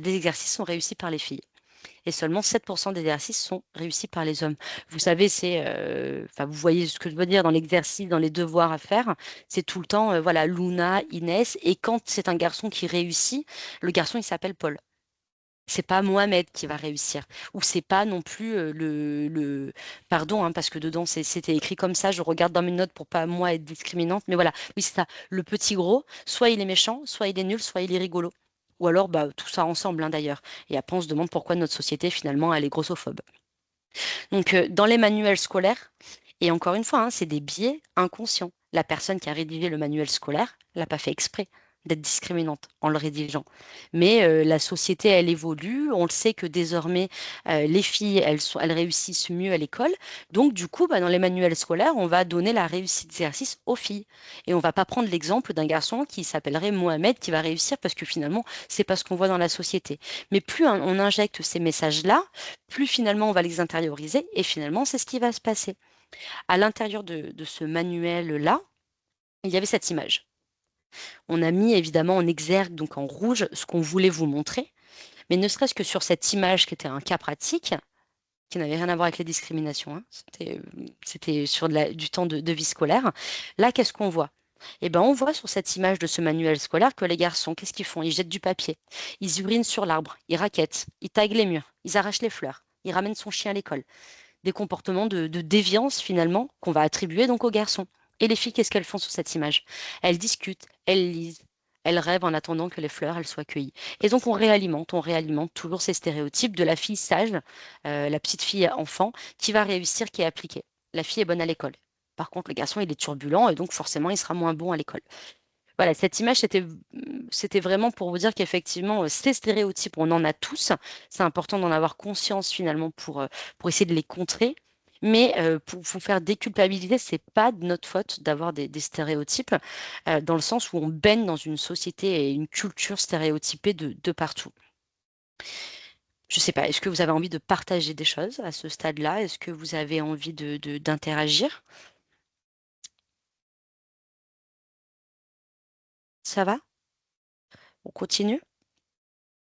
des exercices sont réussis par les filles et seulement 7% des exercices sont réussis par les hommes. Vous savez, enfin, vous voyez ce que je veux dire dans l'exercice, dans les devoirs à faire, c'est tout le temps, voilà, Luna, Inès, et quand c'est un garçon qui réussit, le garçon, il s'appelle Paul. C'est pas Mohamed qui va réussir, ou c'est pas non plus pardon, hein, parce que dedans c'était écrit comme ça. Je regarde dans mes notes pour pas moi être discriminante, mais voilà, oui c'est ça. Le petit gros, soit il est méchant, soit il est nul, soit il est rigolo, ou alors bah tout ça ensemble hein, d'ailleurs. Et après on se demande pourquoi notre société finalement elle est grossophobe. Donc dans les manuels scolaires, et encore une fois, hein, c'est des biais inconscients. La personne qui a rédigé le manuel scolaire l'a pas fait exprès d'être discriminante en le rédigeant. Mais la société, elle évolue. On le sait que désormais, les filles, elles réussissent mieux à l'école. Donc, du coup, bah, dans les manuels scolaires, on va donner la réussite d'exercice aux filles. Et on va pas prendre l'exemple d'un garçon qui s'appellerait Mohamed qui va réussir parce que finalement, c'est pas ce qu'on voit dans la société. Mais plus on injecte ces messages-là, plus finalement on va les intérioriser et finalement, c'est ce qui va se passer. À l'intérieur de ce manuel-là, il y avait cette image. On a mis évidemment en exergue, donc en rouge, ce qu'on voulait vous montrer, mais ne serait-ce que sur cette image qui était un cas pratique, qui n'avait rien à voir avec les discriminations, hein, c'était sur du temps de vie scolaire. Là, qu'est-ce qu'on voit? Eh ben, on voit sur cette image de ce manuel scolaire que les garçons, qu'est-ce qu'ils font? Ils jettent du papier, ils urinent sur l'arbre, ils raquettent, ils taguent les murs, ils arrachent les fleurs, ils ramènent son chien à l'école. Des comportements de déviance finalement qu'on va attribuer donc aux garçons. Et les filles, qu'est-ce qu'elles font sur cette image? Elles discutent, elles lisent, elles rêvent en attendant que les fleurs elles soient cueillies. Et donc on réalimente toujours ces stéréotypes de la fille sage, la petite fille enfant qui va réussir, qui est appliquée. La fille est bonne à l'école. Par contre, le garçon, il est turbulent et donc forcément, il sera moins bon à l'école. Voilà, cette image, c'était vraiment pour vous dire qu'effectivement, ces stéréotypes, on en a tous. C'est important d'en avoir conscience finalement pour essayer de les contrer. Mais pour vous faire déculpabiliser, c'est pas de notre faute d'avoir des stéréotypes, dans le sens où on baigne dans une société et une culture stéréotypée de partout. Je sais pas, est-ce que vous avez envie de partager des choses à ce stade-là? Est-ce que vous avez envie d'interagir? Ça va? On continue?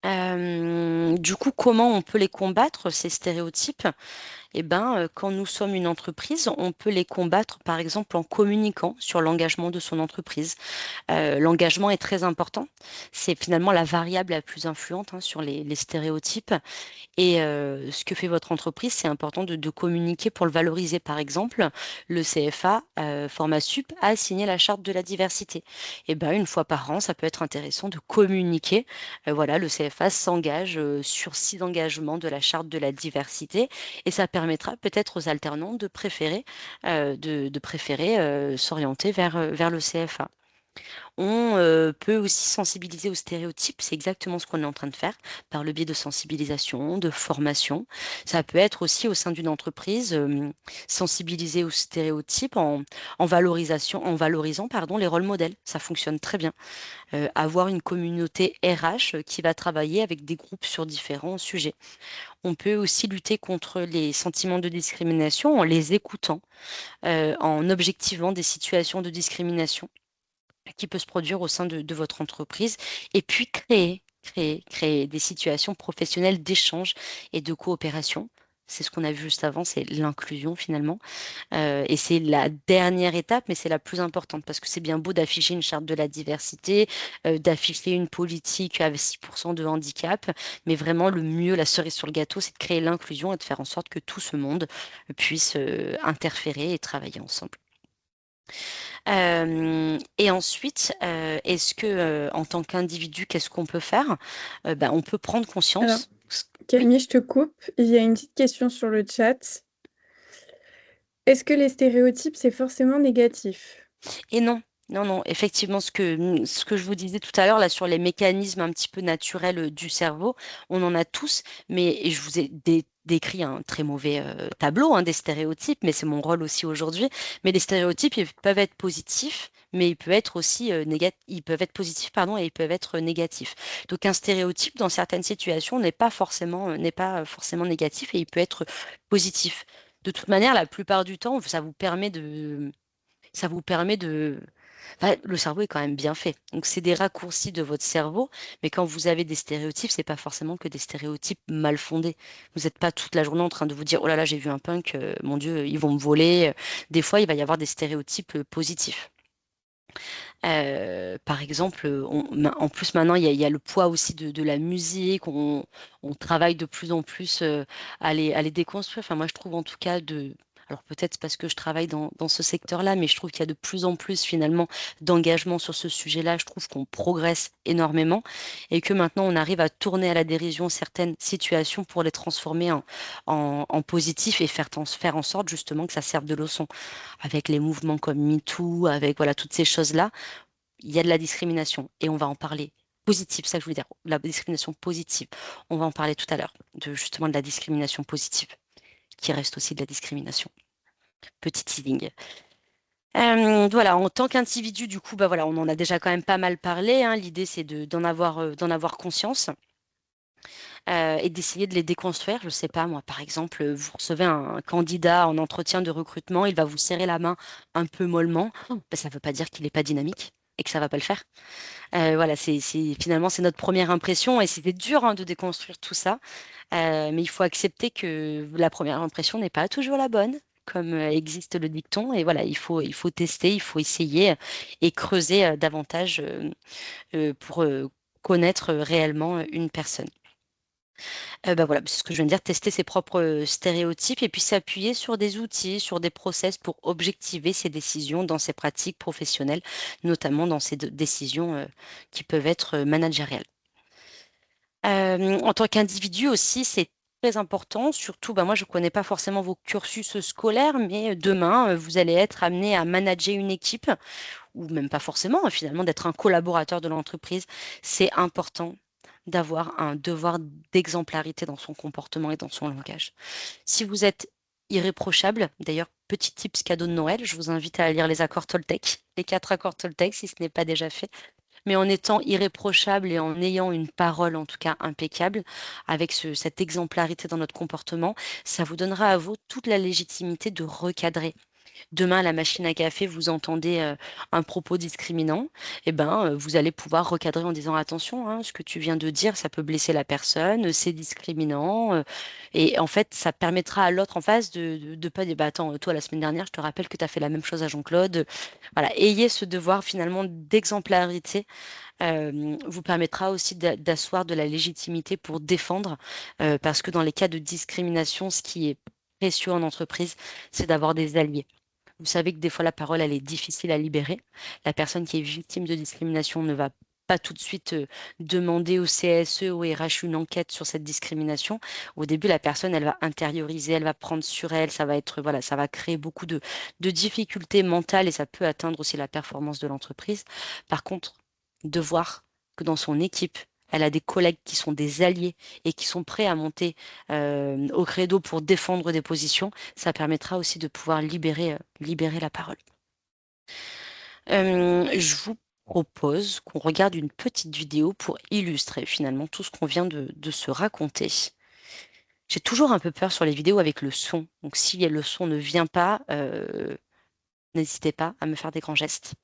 Du coup, comment on peut les combattre, ces stéréotypes? Eh ben, quand nous sommes une entreprise, on peut les combattre, par exemple, en communiquant sur l'engagement de son entreprise. L'engagement est très important. C'est finalement la variable la plus influente, hein, sur les stéréotypes. Et ce que fait votre entreprise, c'est important de communiquer pour le valoriser. Par exemple, le CFA, Formasup, a signé la charte de la diversité. Et ben, une fois par an, ça peut être intéressant de communiquer. Voilà, le CFA s'engage sur 6 engagements de la charte de la diversité et ça permettra peut-être aux alternants de préférer s'orienter vers le CFA. On peut aussi sensibiliser aux stéréotypes, c'est exactement ce qu'on est en train de faire par le biais de sensibilisation, de formation. Ça peut être aussi au sein d'une entreprise, sensibiliser aux stéréotypes en valorisant, pardon, les rôles modèles. Ça fonctionne très bien. Avoir une communauté RH qui va travailler avec des groupes sur différents sujets. On peut aussi lutter contre les sentiments de discrimination en les écoutant, en objectivant des situations de discrimination qui peut se produire au sein de votre entreprise et puis créer des situations professionnelles d'échange et de coopération. C'est ce qu'on a vu juste avant, c'est l'inclusion finalement. Et c'est la dernière étape, mais c'est la plus importante parce que c'est bien beau d'afficher une charte de la diversité, d'afficher une politique avec 6% de handicap, mais vraiment le mieux, la cerise sur le gâteau, c'est de créer l'inclusion et de faire en sorte que tout ce monde puisse interférer et travailler ensemble. Et ensuite, est-ce que, en tant qu'individu, qu'est-ce qu'on peut faire? Bah, on peut prendre Alors, conscience oui Camille, je te coupe. Il y a une petite question sur le chat. Est-ce que les stéréotypes, c'est forcément négatif? et non, non, non, effectivement, ce que je vous disais tout à l'heure, là, sur les mécanismes un petit peu naturels, du cerveau, on en a tous, mais je vous ai décrit un très mauvais, tableau, hein, des stéréotypes, mais c'est mon rôle aussi aujourd'hui. Mais les stéréotypes, ils peuvent être positifs, mais ils peuvent être aussi, ils peuvent être positifs, pardon, et ils peuvent être négatifs. Donc un stéréotype, dans certaines situations, n'est pas forcément négatif et il peut être positif. De toute manière, la plupart du temps, ça vous permet de enfin, le cerveau est quand même bien fait. Donc c'est des raccourcis de votre cerveau, mais quand vous avez des stéréotypes, c'est pas forcément que des stéréotypes mal fondés. Vous n'êtes pas toute la journée en train de vous dire: «Oh là là, j'ai vu un punk, mon Dieu, ils vont me voler», Des fois, il va y avoir des stéréotypes, positifs. Par exemple, en plus maintenant, il y a le poids aussi de la musique. On travaille de plus en plus, à les déconstruire. Enfin, moi, je trouve en tout cas alors peut-être parce que je travaille dans ce secteur-là, mais je trouve qu'il y a de plus en plus finalement d'engagement sur ce sujet-là. Je trouve qu'on progresse énormément et que maintenant on arrive à tourner à la dérision certaines situations pour les transformer en positif et faire en sorte justement que ça serve de leçon. Avec les mouvements comme MeToo, avec voilà toutes ces choses-là, il y a de la discrimination et on va en parler. Positive, c'est ça que je voulais dire, la discrimination positive. On va en parler tout à l'heure, justement de la discrimination positive, qui reste aussi de la discrimination. Petit teasing. Voilà, en tant qu'individu, du coup, bah voilà, on en a déjà quand même pas mal parlé, hein. L'idée, c'est d'en avoir conscience et d'essayer de les déconstruire. Je ne sais pas, moi, par exemple, vous recevez un candidat en entretien de recrutement, il va vous serrer la main un peu mollement. Bah, ça ne veut pas dire qu'il n'est pas dynamique et que ça ne va pas le faire. Voilà, finalement, c'est notre première impression et c'était dur, hein, de déconstruire tout ça. Mais il faut accepter que la première impression n'est pas toujours la bonne, comme existe le dicton. Et voilà, il faut tester, il faut essayer et creuser davantage pour connaître réellement une personne. Bah voilà, c'est ce que je viens de dire, tester ses propres stéréotypes et puis s'appuyer sur des outils, sur des process pour objectiver ses décisions dans ses pratiques professionnelles, notamment dans ses décisions qui peuvent être managériales. En tant qu'individu aussi, c'est très important, surtout, bah, moi, je ne connais pas forcément vos cursus scolaires, mais demain, vous allez être amené à manager une équipe, ou même pas forcément, hein, finalement, d'être un collaborateur de l'entreprise. C'est important d'avoir un devoir d'exemplarité dans son comportement et dans son langage. Si vous êtes irréprochable, d'ailleurs, petit tips cadeau de Noël, je vous invite à lire les accords Toltec, les 4 accords Toltec, si ce n'est pas déjà fait. Mais en étant irréprochable et en ayant une parole, en tout cas impeccable, avec cette exemplarité dans notre comportement, ça vous donnera à vous toute la légitimité de recadrer. demain à la machine à café, vous entendez un propos discriminant, eh ben, vous allez pouvoir recadrer en disant attention, hein, ce que tu viens de dire, ça peut blesser la personne, c'est discriminant. Et en fait, ça permettra à l'autre en face de pas dire, bah, attends, toi, la semaine dernière, je te rappelle que tu as fait la même chose à Jean-Claude. Voilà, ayez ce devoir finalement d'exemplarité vous permettra aussi d'asseoir de la légitimité pour défendre, parce que dans les cas de discrimination, ce qui est précieux en entreprise, c'est d'avoir des alliés. Vous savez que des fois, la parole, elle est difficile à libérer. La personne qui est victime de discrimination ne va pas tout de suite demander au CSE, au RH une enquête sur cette discrimination. Au début, la personne, elle va intérioriser, elle va prendre sur elle, ça va être, voilà, ça va créer beaucoup de difficultés mentales et ça peut atteindre aussi la performance de l'entreprise. Par contre, de voir que dans son équipe, elle a des collègues qui sont des alliés et qui sont prêts à monter au credo pour défendre des positions, ça permettra aussi de pouvoir libérer la parole. Je vous propose qu'on regarde une petite vidéo pour illustrer finalement tout ce qu'on vient de se raconter. J'ai toujours un peu peur sur les vidéos avec le son. Donc si le son ne vient pas, n'hésitez pas à me faire des grands gestes.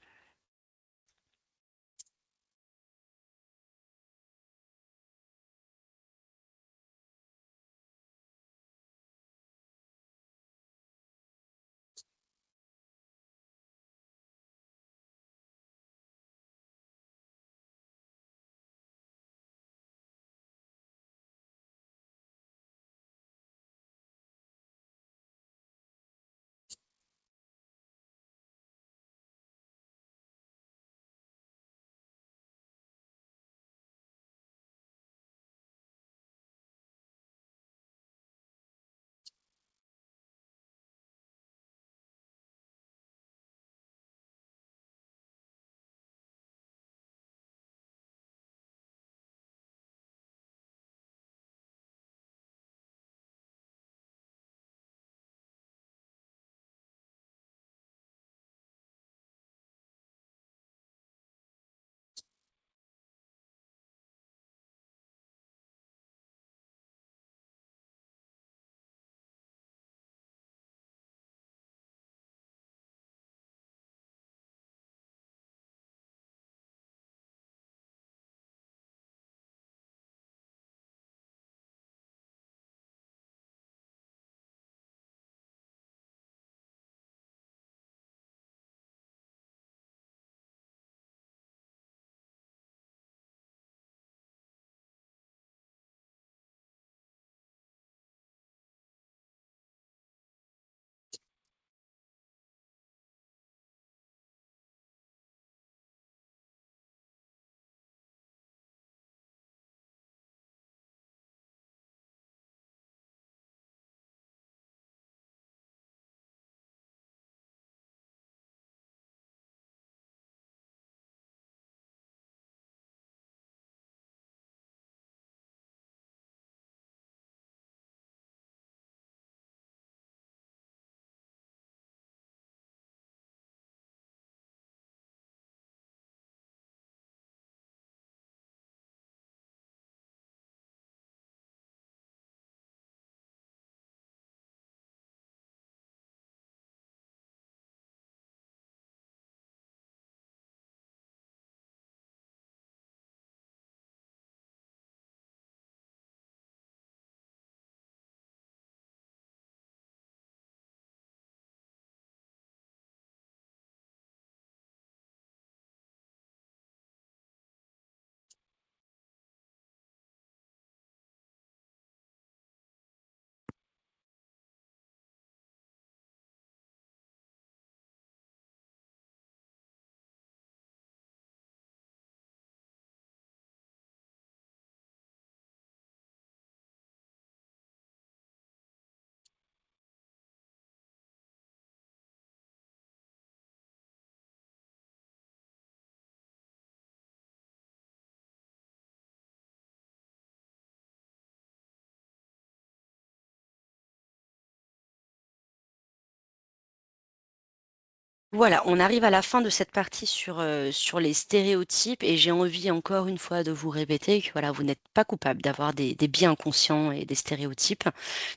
Voilà, on arrive à la fin de cette partie sur les stéréotypes et j'ai envie encore une fois de vous répéter que voilà, vous n'êtes pas coupable d'avoir des biais inconscients et des stéréotypes.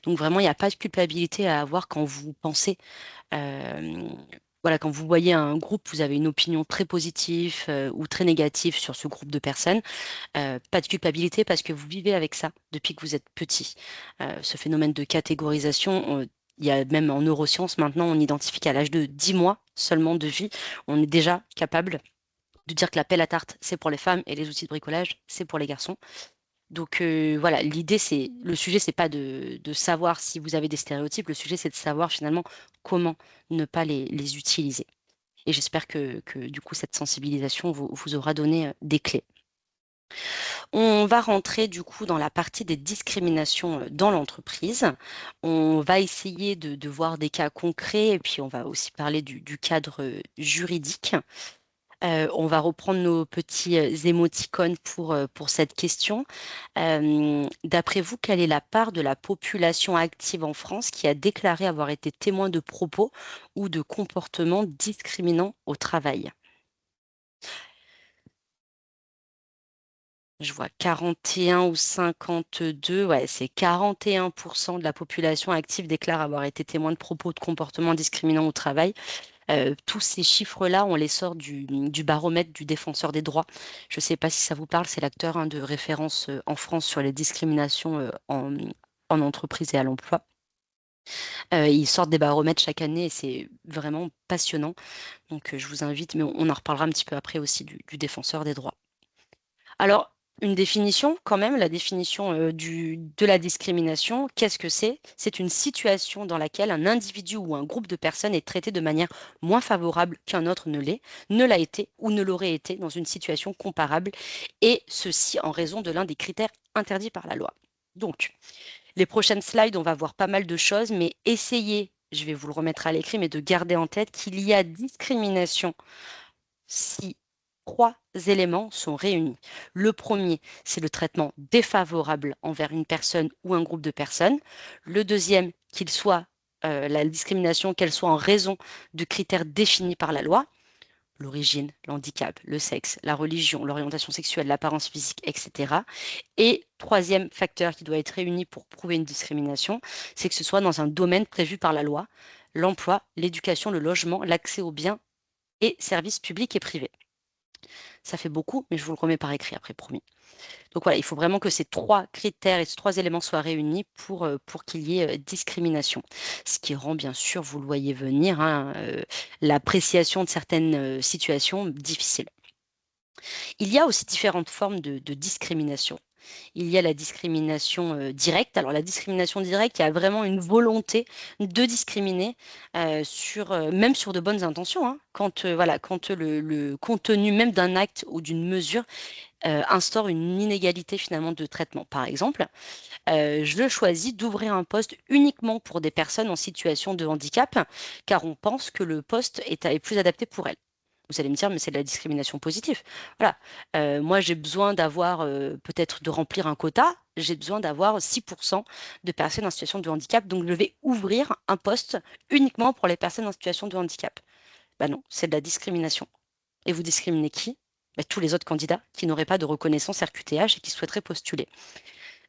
Donc vraiment, il n'y a pas de culpabilité à avoir quand vous pensez, voilà, quand vous voyez un groupe, vous avez une opinion très positive ou très négative sur ce groupe de personnes. Pas de culpabilité parce que vous vivez avec ça depuis que vous êtes petit. Ce phénomène de catégorisation, il y a même en neurosciences maintenant, on identifie qu'à l'âge de 10 mois seulement de vie, on est déjà capable de dire que la pelle à tarte, c'est pour les femmes et les outils de bricolage, c'est pour les garçons. Donc voilà, l'idée, le sujet, c'est pas de savoir si vous avez des stéréotypes, le sujet, c'est de savoir finalement comment ne pas les utiliser. Et j'espère que du coup, cette sensibilisation vous aura donné des clés. On va rentrer du coup dans la partie des discriminations dans l'entreprise. On va essayer de voir des cas concrets et puis on va aussi parler du cadre juridique. On va reprendre nos petits émoticônes pour cette question. D'après vous, quelle est la part de la population active en France qui a déclaré avoir été témoin de propos ou de comportements discriminants au travail? Je vois 41 ou 52, ouais, c'est 41% de la population active déclare avoir été témoin de propos de comportements discriminants au travail. Tous ces chiffres-là, on les sort du baromètre du défenseur des droits. Je ne sais pas si ça vous parle, c'est l'acteur de référence en France sur les discriminations en entreprise et à l'emploi. Ils sortent des baromètres chaque année et c'est vraiment passionnant. Donc je vous invite, mais on en reparlera un petit peu après aussi du défenseur des droits. Alors, une définition, quand même, la définition de la discrimination, qu'est-ce que c'est? C'est une situation dans laquelle un individu ou un groupe de personnes est traité de manière moins favorable qu'un autre ne l'a été ou ne l'aurait été dans une situation comparable, et ceci en raison de l'un des critères interdits par la loi. Donc, les prochaines slides, on va voir pas mal de choses, mais essayez, je vais vous le remettre à l'écrit, mais de garder en tête qu'il y a discrimination si trois éléments sont réunis. Le premier, c'est le traitement défavorable envers une personne ou un groupe de personnes. Le deuxième, la discrimination, qu'elle soit en raison de critères définis par la loi, l'origine, l'handicap, le sexe, la religion, l'orientation sexuelle, l'apparence physique, etc. Et troisième facteur qui doit être réuni pour prouver une discrimination, c'est que ce soit dans un domaine prévu par la loi, l'emploi, l'éducation, le logement, l'accès aux biens et services publics et privés. Ça fait beaucoup, mais je vous le remets par écrit après, promis. Donc voilà, il faut vraiment que ces trois critères et ces trois éléments soient réunis pour qu'il y ait discrimination. Ce qui rend, bien sûr, vous le voyez venir, hein, l'appréciation de certaines situations difficiles. Il y a aussi différentes formes de discrimination. Il y a la discrimination directe. Alors la discrimination directe, il y a vraiment une volonté de discriminer même sur de bonnes intentions, hein. Quand, voilà, quand le contenu même d'un acte ou d'une mesure instaure une inégalité finalement de traitement. Par exemple, je choisis d'ouvrir un poste uniquement pour des personnes en situation de handicap, car on pense que le poste est plus adapté pour elles. Vous allez me dire, mais c'est de la discrimination positive. Voilà. Moi, j'ai besoin d'avoir, peut-être de remplir un quota. J'ai besoin d'avoir 6% de personnes en situation de handicap. Donc, je vais ouvrir un poste uniquement pour les personnes en situation de handicap. Ben non, c'est de la discrimination. Et vous discriminez qui? Ben, tous les autres candidats qui n'auraient pas de reconnaissance RQTH et qui souhaiteraient postuler.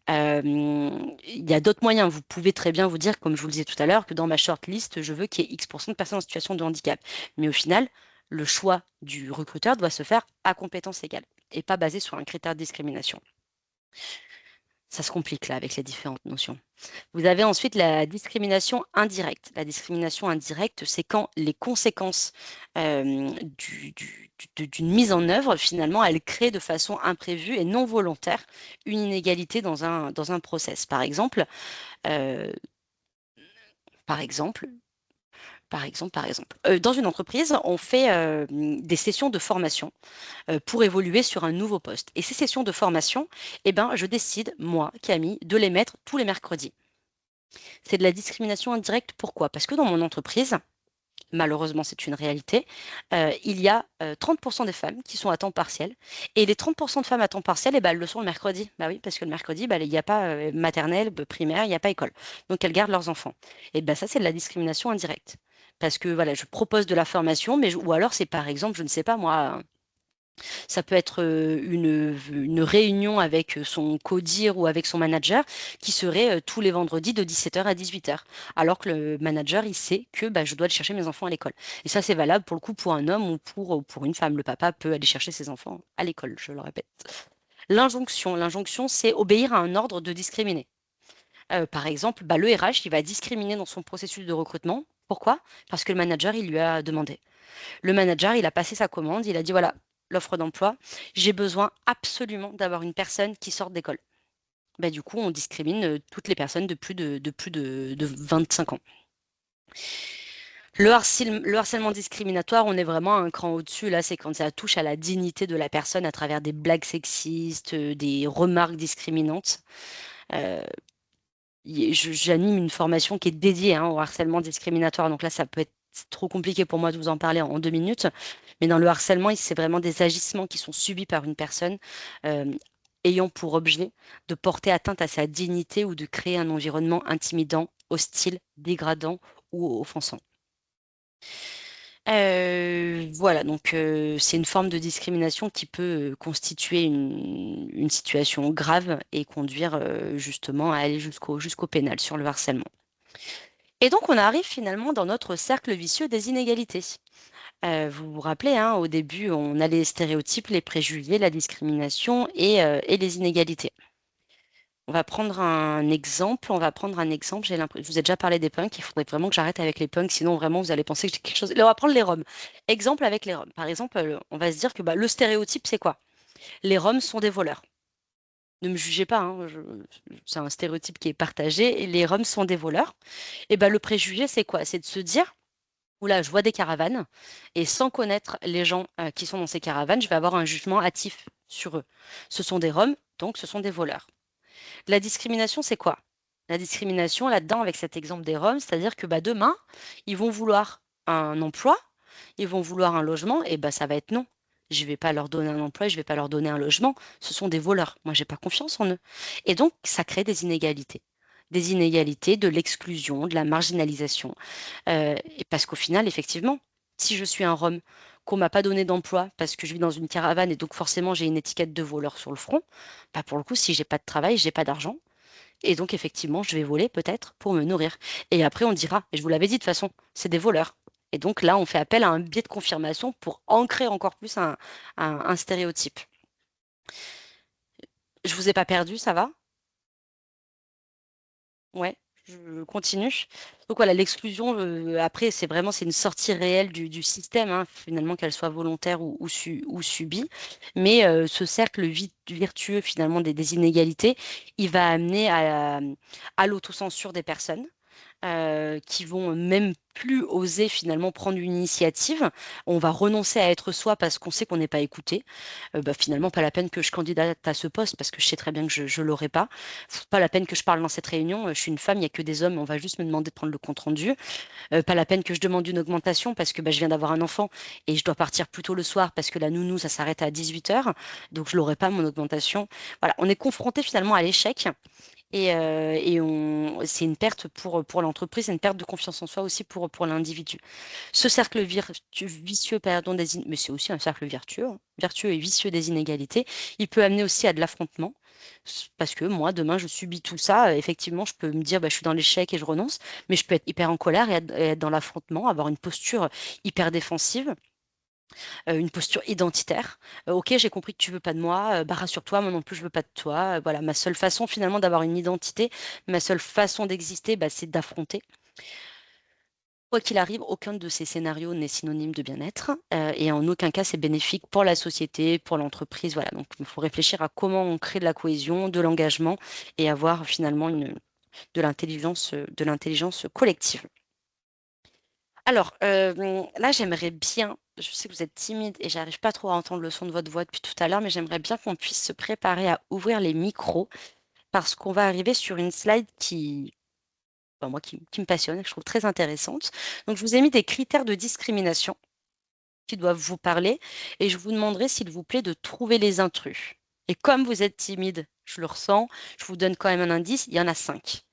Il y a d'autres moyens. Vous pouvez très bien vous dire, comme je vous le disais tout à l'heure, que dans ma shortlist, je veux qu'il y ait X% de personnes en situation de handicap. Mais au final, le choix du recruteur doit se faire à compétences égales et pas basé sur un critère de discrimination. Ça se complique là avec les différentes notions. Vous avez ensuite la discrimination indirecte. La discrimination indirecte, c'est quand les conséquences d'une mise en œuvre, finalement, elles créent de façon imprévue et non volontaire une inégalité dans un process. Par exemple, euh, par exemple, dans une entreprise, on fait des sessions de formation pour évoluer sur un nouveau poste. Et ces sessions de formation, eh ben, je décide, moi, Camille, de les mettre tous les mercredis. C'est de la discrimination indirecte. Pourquoi? Parce que dans mon entreprise, malheureusement c'est une réalité, il y a 30% des femmes qui sont à temps partiel. Et les 30% de femmes à temps partiel, eh ben, elles le sont le mercredi. Bah oui, parce que le mercredi, bah, il n'y a pas maternelle, primaire, il n'y a pas école. Donc elles gardent leurs enfants. Et ben, ça, c'est de la discrimination indirecte. parce que voilà, je propose de la formation, ou alors c'est par exemple, je ne sais pas moi, ça peut être une réunion avec son codir ou avec son manager qui serait tous les vendredis de 17h à 18h, alors que le manager, il sait que bah, je dois aller chercher mes enfants à l'école. Et ça, c'est valable pour le coup pour un homme ou pour une femme. Le papa peut aller chercher ses enfants à l'école, je le répète. L'injonction, c'est obéir à un ordre de discriminer. Par exemple, bah, le RH, il va discriminer dans son processus de recrutement. Pourquoi? Parce que le manager, il lui a demandé. Le manager, il a passé sa commande, il a dit, voilà, l'offre d'emploi, j'ai besoin absolument d'avoir une personne qui sorte d'école. Bah, du coup, on discrimine toutes les personnes de plus de 25 ans. Le harcèlement discriminatoire, on est vraiment un cran au-dessus. Là, c'est quand ça touche à la dignité de la personne à travers des blagues sexistes, des remarques discriminantes. Euh, J'anime une formation qui est dédiée au harcèlement discriminatoire. Donc là, ça peut être trop compliqué pour moi de vous en parler en 2 minutes. Mais dans le harcèlement, c'est vraiment des agissements qui sont subis par une personne euh, ayant pour objet de porter atteinte à sa dignité ou de créer un environnement intimidant, hostile, dégradant ou offensant. Voilà, donc c'est une forme de discrimination qui peut constituer une situation grave et conduire justement à aller jusqu'au pénal sur le harcèlement. Et donc on arrive finalement dans notre cercle vicieux des inégalités. Vous vous rappelez, au début, on a les stéréotypes, les préjugés, la discrimination et les inégalités. On va prendre un exemple. Je vous ai déjà parlé des punks. Il faudrait vraiment que j'arrête avec les punks, sinon vraiment vous allez penser que j'ai quelque chose. Là, on va prendre les Roms. Exemple avec les Roms. Par exemple, on va se dire que le stéréotype, c'est quoi? Les Roms sont des voleurs. Ne me jugez pas, c'est un stéréotype qui est partagé. Et les Roms sont des voleurs. Et le préjugé, c'est quoi? C'est de se dire, oula, je vois des caravanes, et sans connaître les gens qui sont dans ces caravanes, je vais avoir un jugement hâtif sur eux. Ce sont des Roms, donc ce sont des voleurs. La discrimination, c'est quoi? La discrimination, là-dedans, avec cet exemple des Roms, c'est-à-dire que demain, ils vont vouloir un emploi, ils vont vouloir un logement, et ça va être non. Je ne vais pas leur donner un emploi, je ne vais pas leur donner un logement. Ce sont des voleurs. Moi, je n'ai pas confiance en eux. Et donc, ça crée des inégalités. Des inégalités, de l'exclusion, de la marginalisation. Et parce qu'au final, effectivement, si je suis un Rom, qu'on m'a pas donné d'emploi parce que je vis dans une caravane et donc forcément j'ai une étiquette de voleur sur le front, pour le coup, si j'ai pas de travail, j'ai pas d'argent. Et donc effectivement, je vais voler peut-être pour me nourrir. Et après, on dira, et je vous l'avais dit de toute façon, c'est des voleurs. Et donc là, on fait appel à un biais de confirmation pour ancrer encore plus un stéréotype. Je vous ai pas perdu, ça va? Ouais, je continue. Donc voilà, l'exclusion, après, c'est une sortie réelle du système, finalement, qu'elle soit volontaire ou subie. Mais ce cercle virtueux, finalement, des inégalités, il va amener à l'autocensure des personnes qui vont même plus oser finalement prendre une initiative. On va renoncer à être soi parce qu'on sait qu'on n'est pas écouté. Finalement, pas la peine que je candidate à ce poste parce que je sais très bien que je ne l'aurai pas. Pas la peine que je parle dans cette réunion. Je suis une femme, il n'y a que des hommes. On va juste me demander de prendre le compte rendu. Pas la peine que je demande une augmentation parce que je viens d'avoir un enfant et je dois partir plus tôt le soir parce que la nounou, ça s'arrête à 18h. Donc, je l'aurai pas, mon augmentation. Voilà, on est confronté finalement à l'échec c'est une perte pour l'entreprise, c'est une perte de confiance en soi aussi pour l'individu. Ce cercle vicieux, pardon, mais c'est aussi un cercle vertueux et vicieux des inégalités, il peut amener aussi à de l'affrontement. Parce que moi, demain, je subis tout ça. Effectivement, je peux me dire, je suis dans l'échec et je renonce, mais je peux être hyper en colère et être dans l'affrontement, avoir une posture hyper défensive, une posture identitaire. Ok, j'ai compris que tu veux pas de moi, rassure-toi, moi non plus je veux pas de toi. Voilà, ma seule façon finalement d'avoir une identité, ma seule façon d'exister, c'est d'affronter. Quoi qu'il arrive, aucun de ces scénarios n'est synonyme de bien-être et en aucun cas c'est bénéfique pour la société, pour l'entreprise. Voilà, donc il faut réfléchir à comment on crée de la cohésion, de l'engagement et avoir finalement de l'intelligence collective. Alors, là, j'aimerais bien, je sais que vous êtes timide et j'arrive pas trop à entendre le son de votre voix depuis tout à l'heure, mais j'aimerais bien qu'on puisse se préparer à ouvrir les micros parce qu'on va arriver sur une slide qui me passionne et que je trouve très intéressante. Donc, je vous ai mis des critères de discrimination qui doivent vous parler et je vous demanderai, s'il vous plaît, de trouver les intrus. Et comme vous êtes timide, je le ressens, je vous donne quand même un indice, il y en a 5.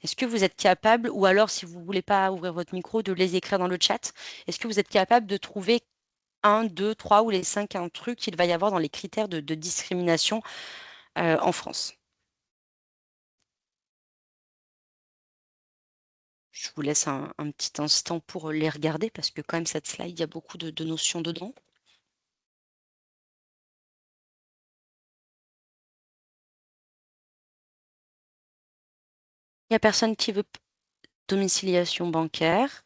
Est-ce que vous êtes capable, ou alors si vous ne voulez pas ouvrir votre micro, de les écrire dans le chat, est-ce que vous êtes capable de trouver 1, 2, 3 ou les 5 trucs qu'il va y avoir dans les critères de discrimination en France? Je vous laisse un petit instant pour les regarder parce que quand même cette slide, il y a beaucoup de notions dedans. Il n'y a personne qui veut domiciliation bancaire.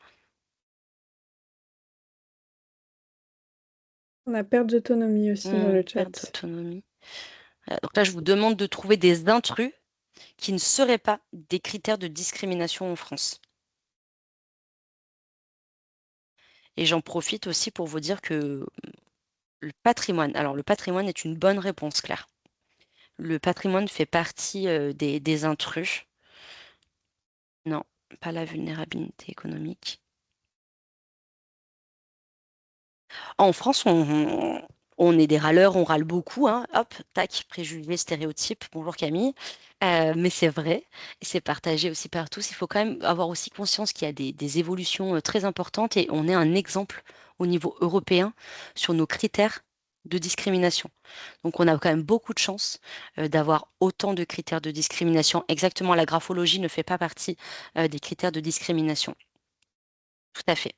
On a perte d'autonomie aussi dans le Perte chat. d'autonomie. Donc là, je vous demande de trouver des intrus qui ne seraient pas des critères de discrimination en France. Et j'en profite aussi pour vous dire que le patrimoine, alors le patrimoine est une bonne réponse, Claire. Le patrimoine fait partie des intrus. Non, pas la vulnérabilité économique. En France, on est des râleurs, on râle beaucoup, hein. Hop, tac, préjugés, stéréotypes. Bonjour Camille. Mais c'est vrai, et c'est partagé aussi par tous. Il faut quand même avoir aussi conscience qu'il y a des évolutions très importantes et on est un exemple au niveau européen sur nos critères de discrimination. Donc on a quand même beaucoup de chance d'avoir autant de critères de discrimination. Exactement, la graphologie ne fait pas partie des critères de discrimination. Tout à fait.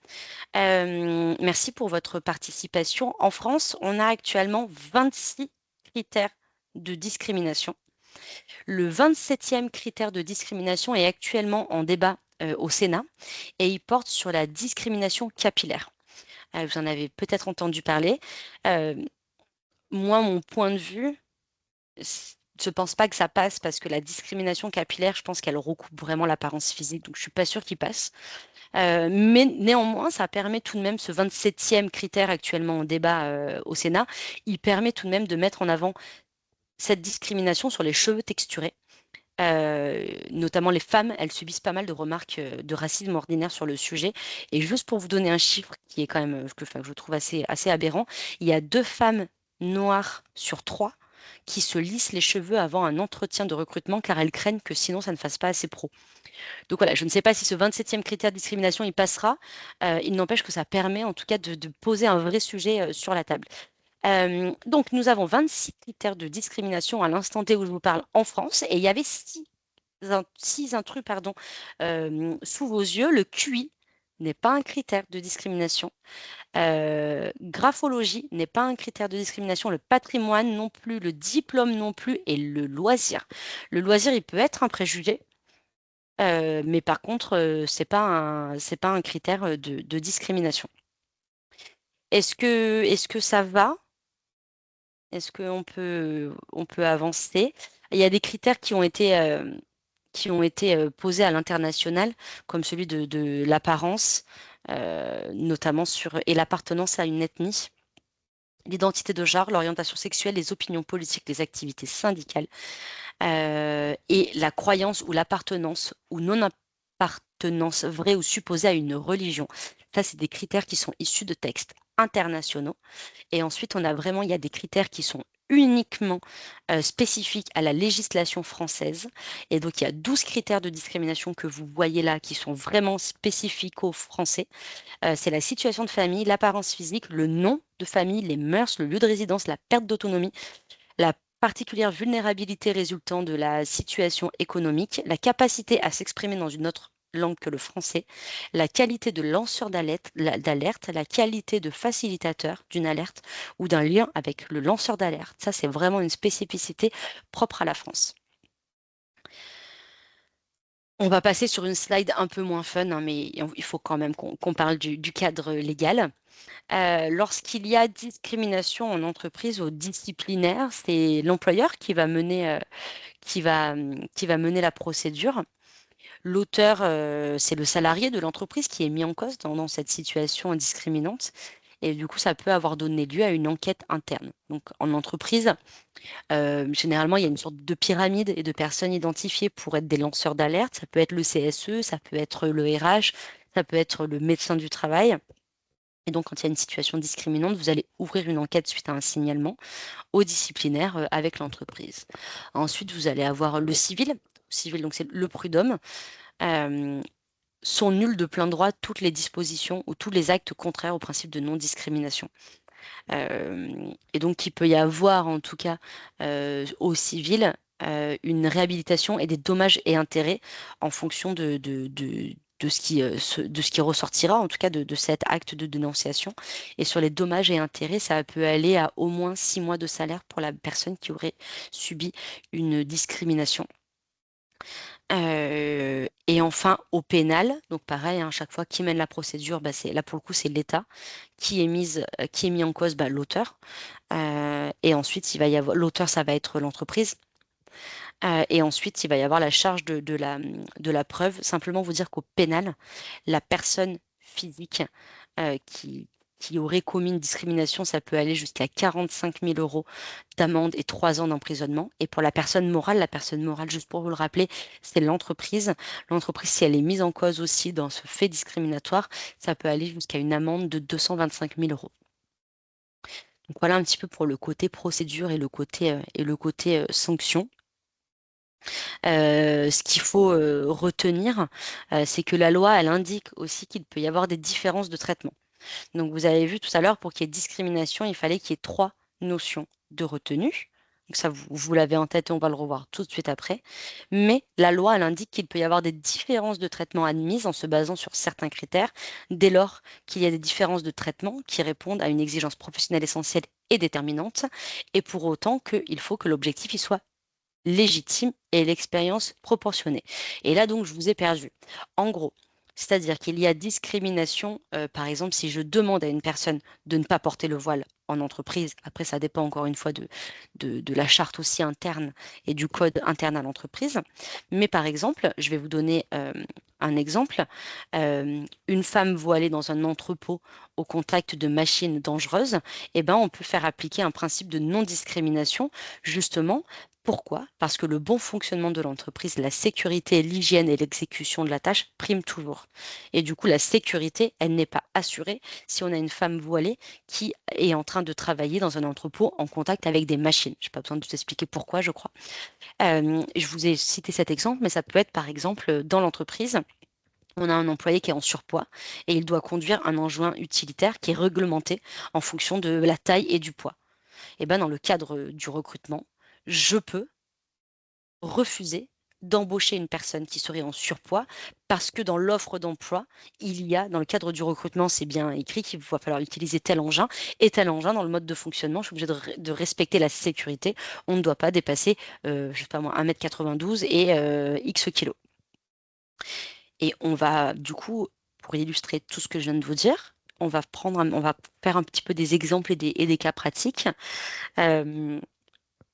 Merci pour votre participation. En France, on a actuellement 26 critères de discrimination. Le 27e critère de discrimination est actuellement en débat au Sénat et il porte sur la discrimination capillaire. Vous en avez peut-être entendu parler. Moi, mon point de vue, je ne pense pas que ça passe parce que la discrimination capillaire, je pense qu'elle recoupe vraiment l'apparence physique, donc je ne suis pas sûre qu'il passe. Mais néanmoins, ça permet tout de même, ce 27e critère actuellement en débat au Sénat, il permet tout de même de mettre en avant cette discrimination sur les cheveux texturés. Notamment les femmes, elles subissent pas mal de remarques de racisme ordinaire sur le sujet. Et juste pour vous donner un chiffre qui est quand même, que je trouve assez aberrant, il y a 2 femmes noires sur 3 qui se lissent les cheveux avant un entretien de recrutement car elles craignent que sinon ça ne fasse pas assez pro. Donc voilà, je ne sais pas si ce 27e critère de discrimination, il passera. Il n'empêche que ça permet en tout cas de poser un vrai sujet sur la table. Donc nous avons 26 critères de discrimination à l'instant T où je vous parle en France et il y avait 6 intrus sous vos yeux. Le QI n'est pas un critère de discrimination. Graphologie n'est pas un critère de discrimination. Le patrimoine non plus. Le diplôme non plus. Et le loisir. Le loisir, il peut être un préjugé. Mais par contre, c'est pas un critère de discrimination. Est-ce que ça va? Est-ce qu'on peut avancer? Il y a des critères qui ont été posés à l'international, comme celui de l'apparence, notamment et l'appartenance à une ethnie, l'identité de genre, l'orientation sexuelle, les opinions politiques, les activités syndicales, et la croyance ou l'appartenance ou non-appartenance vraie ou supposée à une religion. Ça, c'est des critères qui sont issus de textes internationaux. Et ensuite, il y a des critères qui sont uniquement spécifiques à la législation française. Et donc, il y a 12 critères de discrimination que vous voyez là qui sont vraiment spécifiques aux Français. C'est la situation de famille, l'apparence physique, le nom de famille, les mœurs, le lieu de résidence, la perte d'autonomie, la particulière vulnérabilité résultant de la situation économique, la capacité à s'exprimer dans une autre langue que le français, la qualité de lanceur d'alerte, la qualité de facilitateur d'une alerte ou d'un lien avec le lanceur d'alerte. Ça, c'est vraiment une spécificité propre à la France. On va passer sur une slide un peu moins fun, hein, mais il faut quand même qu'on parle du cadre légal. Lorsqu'il y a discrimination en entreprise au disciplinaire, c'est l'employeur qui va mener la procédure. L'auteur, c'est le salarié de l'entreprise qui est mis en cause dans cette situation discriminante. Et du coup, ça peut avoir donné lieu à une enquête interne. Donc, en entreprise, généralement, il y a une sorte de pyramide et de personnes identifiées pour être des lanceurs d'alerte. Ça peut être le CSE, ça peut être le RH, ça peut être le médecin du travail. Et donc, quand il y a une situation discriminante, vous allez ouvrir une enquête suite à un signalement au disciplinaire avec l'entreprise. Ensuite, vous allez avoir le civil. civil, donc c'est le prud'homme, sont nuls de plein droit toutes les dispositions ou tous les actes contraires au principe de non-discrimination. Et donc, il peut y avoir, en tout cas, au civil, une réhabilitation et des dommages et intérêts en fonction de ce qui ressortira, en tout cas de cet acte de dénonciation. Et sur les dommages et intérêts, ça peut aller à au moins 6 mois de salaire pour la personne qui aurait subi une discrimination. Et enfin, au pénal, donc pareil, hein, chaque fois qui mène la procédure, bah, là pour le coup, c'est l'État qui est mis en cause, bah, l'auteur. Et ensuite, il va y avoir l'auteur, ça va être l'entreprise. Et ensuite, il va y avoir la charge de la preuve. Simplement vous dire qu'au pénal, la personne physique qui aurait commis une discrimination, ça peut aller jusqu'à 45 000 € d'amende et 3 ans d'emprisonnement. Et pour la personne morale, juste pour vous le rappeler, c'est l'entreprise. L'entreprise, si elle est mise en cause aussi dans ce fait discriminatoire, ça peut aller jusqu'à une amende de 225 000 €. Donc voilà un petit peu pour le côté procédure et le côté sanction. Ce qu'il faut retenir, c'est que la loi, elle indique aussi qu'il peut y avoir des différences de traitement. Donc vous avez vu tout à l'heure, pour qu'il y ait discrimination, il fallait qu'il y ait 3 notions de retenue. Donc ça, vous l'avez en tête et on va le revoir tout de suite après. Mais la loi, elle indique qu'il peut y avoir des différences de traitement admises en se basant sur certains critères, dès lors qu'il y a des différences de traitement qui répondent à une exigence professionnelle essentielle et déterminante, et pour autant qu'il faut que l'objectif il soit légitime et l'expérience proportionnée. Et là, donc, je vous ai perdu. En gros, c'est-à-dire qu'il y a discrimination, par exemple, si je demande à une personne de ne pas porter le voile en entreprise, après, ça dépend encore une fois de la charte aussi interne et du code interne à l'entreprise. Mais par exemple, je vais vous donner un exemple. Une femme voilée dans un entrepôt au contact de machines dangereuses, eh ben, on peut faire appliquer un principe de non-discrimination, justement. Pourquoi? Parce que le bon fonctionnement de l'entreprise, la sécurité, l'hygiène et l'exécution de la tâche priment toujours. Et du coup, la sécurité, elle n'est pas assurée si on a une femme voilée qui est en train de travailler dans un entrepôt en contact avec des machines. Je n'ai pas besoin de vous expliquer pourquoi, je crois. Je vous ai cité cet exemple, mais ça peut être par exemple dans l'entreprise. On a un employé qui est en surpoids et il doit conduire un engin utilitaire qui est réglementé en fonction de la taille et du poids. Et ben, dans le cadre du recrutement, je peux refuser d'embaucher une personne qui serait en surpoids parce que dans l'offre d'emploi, il y a, dans le cadre du recrutement, c'est bien écrit qu'il va falloir utiliser tel engin et tel engin dans le mode de fonctionnement. Je suis obligée de respecter la sécurité. On ne doit pas dépasser, je sais pas moi, 1,92 m et X kilos. Et on va, du coup, pour illustrer tout ce que je viens de vous dire, on va faire un petit peu des exemples et des cas pratiques.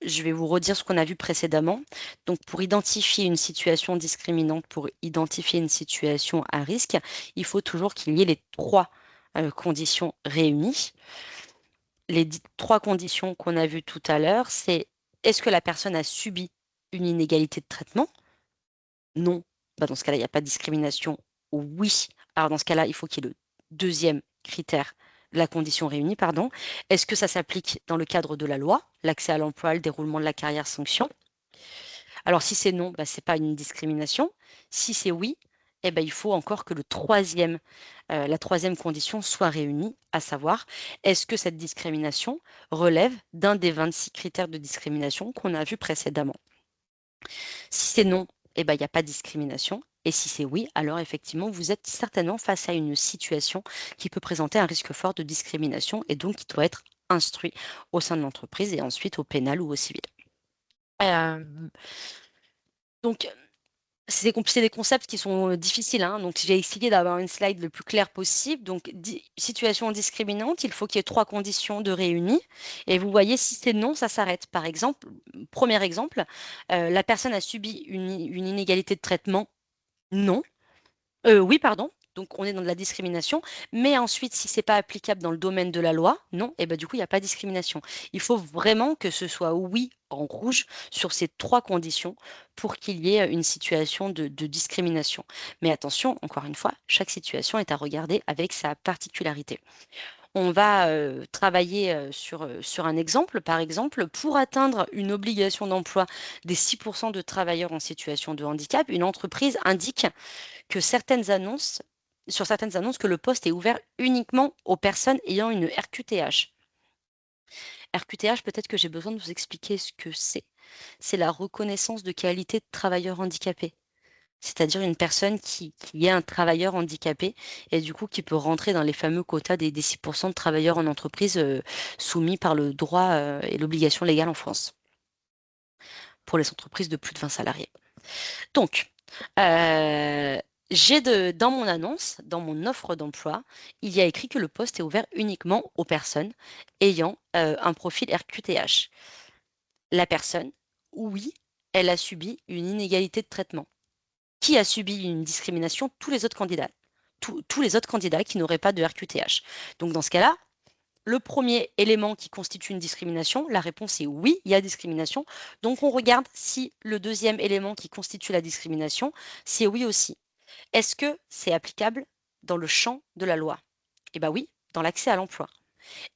Je vais vous redire ce qu'on a vu précédemment. Donc, pour identifier une situation discriminante, pour identifier une situation à risque, il faut toujours qu'il y ait les 3 conditions réunies. Les 3 conditions qu'on a vues tout à l'heure, c'est: est-ce que la personne a subi une inégalité de traitement? Non. Bah, dans ce cas-là, il n'y a pas de discrimination. Oui. Alors, dans ce cas-là, il faut qu'il y ait le 2e critère, la condition réunie, pardon. Est-ce que ça s'applique dans le cadre de la loi, l'accès à l'emploi, le déroulement de la carrière, sanction? Alors, si c'est non, bah, ce n'est pas une discrimination. Si c'est oui, eh ben, il faut encore que la 3e condition soit réunie, à savoir: est-ce que cette discrimination relève d'un des 26 critères de discrimination qu'on a vus précédemment? Si c'est non, eh ben, il n'y a pas de discrimination. Et si c'est oui, alors effectivement, vous êtes certainement face à une situation qui peut présenter un risque fort de discrimination et donc qui doit être instruit au sein de l'entreprise et ensuite au pénal ou au civil. Donc, c'est des concepts qui sont difficiles, hein. Donc, j'ai essayé d'avoir une slide le plus claire possible. Donc, situation discriminante, il faut qu'il y ait 3 conditions de réunies. Et vous voyez, si c'est non, ça s'arrête. Par exemple, premier exemple, la personne a subi une inégalité de traitement. Non. Oui, pardon. Donc, on est dans de la discrimination. Mais ensuite, si c'est pas applicable dans le domaine de la loi, non, et ben, du coup, il n'y a pas de discrimination. Il faut vraiment que ce soit oui en rouge sur ces 3 conditions pour qu'il y ait une situation de discrimination. Mais attention, encore une fois, chaque situation est à regarder avec sa particularité. On va travailler sur un exemple. Par exemple, pour atteindre une obligation d'emploi des 6% de travailleurs en situation de handicap, une entreprise indique que sur certaines annonces que le poste est ouvert uniquement aux personnes ayant une RQTH. RQTH, peut-être que j'ai besoin de vous expliquer ce que c'est. C'est la reconnaissance de qualité de travailleur handicapé. C'est-à-dire une personne qui est un travailleur handicapé et du coup qui peut rentrer dans les fameux quotas des 6% de travailleurs en entreprise soumis par le droit et l'obligation légale en France pour les entreprises de plus de 20 salariés. Donc, dans mon annonce, dans mon offre d'emploi, il y a écrit que le poste est ouvert uniquement aux personnes ayant un profil RQTH. La personne, oui, elle a subi une inégalité de traitement. Qui a subi une discrimination? Tous les autres candidats. Tous les autres candidats qui n'auraient pas de RQTH. Donc dans ce cas-là, le premier élément qui constitue une discrimination, la réponse est oui, il y a discrimination. Donc on regarde si le deuxième élément qui constitue la discrimination, c'est oui aussi. Est-ce que c'est applicable dans le champ de la loi? Eh bien oui, dans l'accès à l'emploi.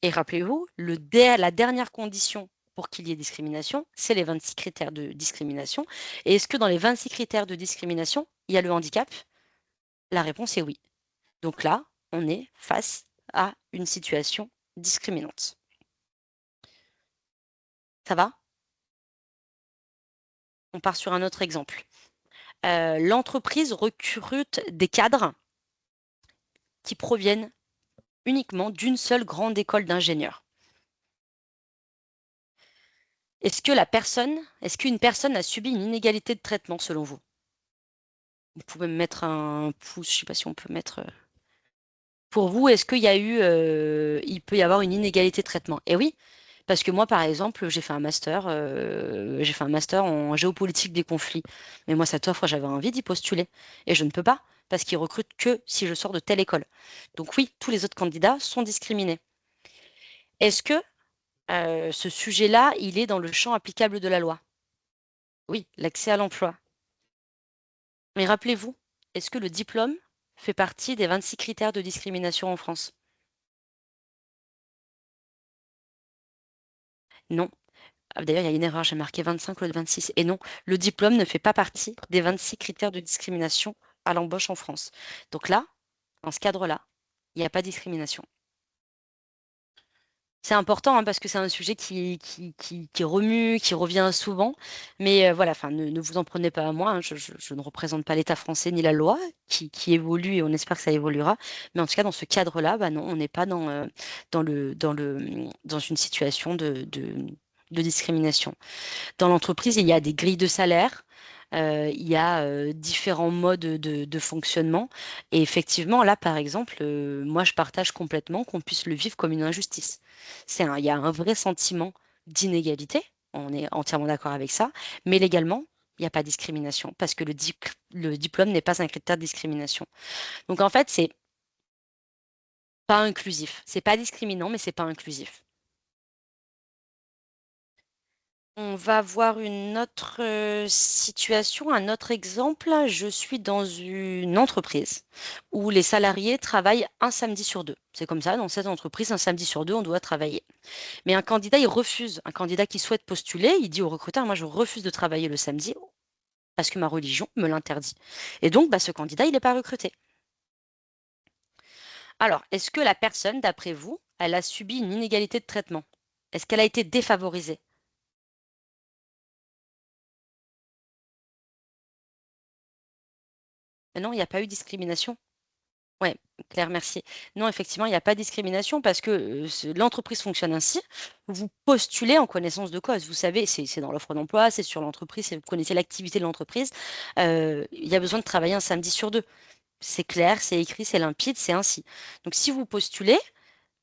Et rappelez-vous, la dernière condition pour qu'il y ait discrimination, c'est les 26 critères de discrimination. Et est-ce que dans les 26 critères de discrimination, il y a le handicap? La réponse est oui. Donc là, on est face à une situation discriminante. Ça va? On part sur un autre exemple. L'entreprise recrute des cadres qui proviennent uniquement d'une seule grande école d'ingénieurs. Est-ce qu'une personne a subi une inégalité de traitement selon vous? Vous pouvez me mettre un pouce, je ne sais pas si on peut mettre. Pour vous, est-ce qu'il y a il peut y avoir une inégalité de traitement? Eh oui, parce que moi, par exemple, j'ai fait un master en géopolitique des conflits. Mais moi, cette offre, j'avais envie d'y postuler. Et je ne peux pas, parce qu'ils recrutent que si je sors de telle école. Donc oui, tous les autres candidats sont discriminés. Est-ce que ce sujet-là, il est dans le champ applicable de la loi? Oui, l'accès à l'emploi. Mais rappelez-vous, est-ce que le diplôme fait partie des 26 critères de discrimination en France? Non. Ah, d'ailleurs, il y a une erreur, j'ai marqué 25 au lieu de 26. Et non, le diplôme ne fait pas partie des 26 critères de discrimination à l'embauche en France. Donc là, dans ce cadre-là, il n'y a pas de discrimination. C'est important parce que c'est un sujet qui remue, qui revient souvent. Mais voilà, ne vous en prenez pas à moi. Je ne représente pas l'État français ni la loi qui évolue et on espère que ça évoluera. Mais en tout cas, dans ce cadre-là, non, on n'est pas dans une situation de discrimination. Dans l'entreprise, il y a des grilles de salaire, il y a différents modes de fonctionnement. Et effectivement, là, par exemple, moi, je partage complètement qu'on puisse le vivre comme une injustice. Il y a un vrai sentiment d'inégalité, on est entièrement d'accord avec ça, mais légalement, il n'y a pas de discrimination parce que le diplôme n'est pas un critère de discrimination. Donc en fait, c'est pas inclusif. C'est pas discriminant, mais c'est pas inclusif. On va voir une autre situation, un autre exemple. Je suis dans une entreprise où les salariés travaillent un samedi sur deux. C'est comme ça, dans cette entreprise, un samedi sur deux, on doit travailler. Mais un candidat, il refuse. Un candidat qui souhaite postuler, il dit au recruteur, moi, je refuse de travailler le samedi parce que ma religion me l'interdit. Et donc, ce candidat, il n'est pas recruté. Alors, est-ce que la personne, d'après vous, elle a subi une inégalité de traitement? Est-ce qu'elle a été défavorisée? Mais non, il n'y a pas eu discrimination. Ouais, Claire, merci. Non, effectivement, il n'y a pas de discrimination parce que l'entreprise fonctionne ainsi. Vous postulez en connaissance de cause. Vous savez, c'est dans l'offre d'emploi, c'est sur l'entreprise, vous connaissez l'activité de l'entreprise. Il y a besoin de travailler un samedi sur deux. C'est clair, c'est écrit, c'est limpide, c'est ainsi. Donc, si vous postulez,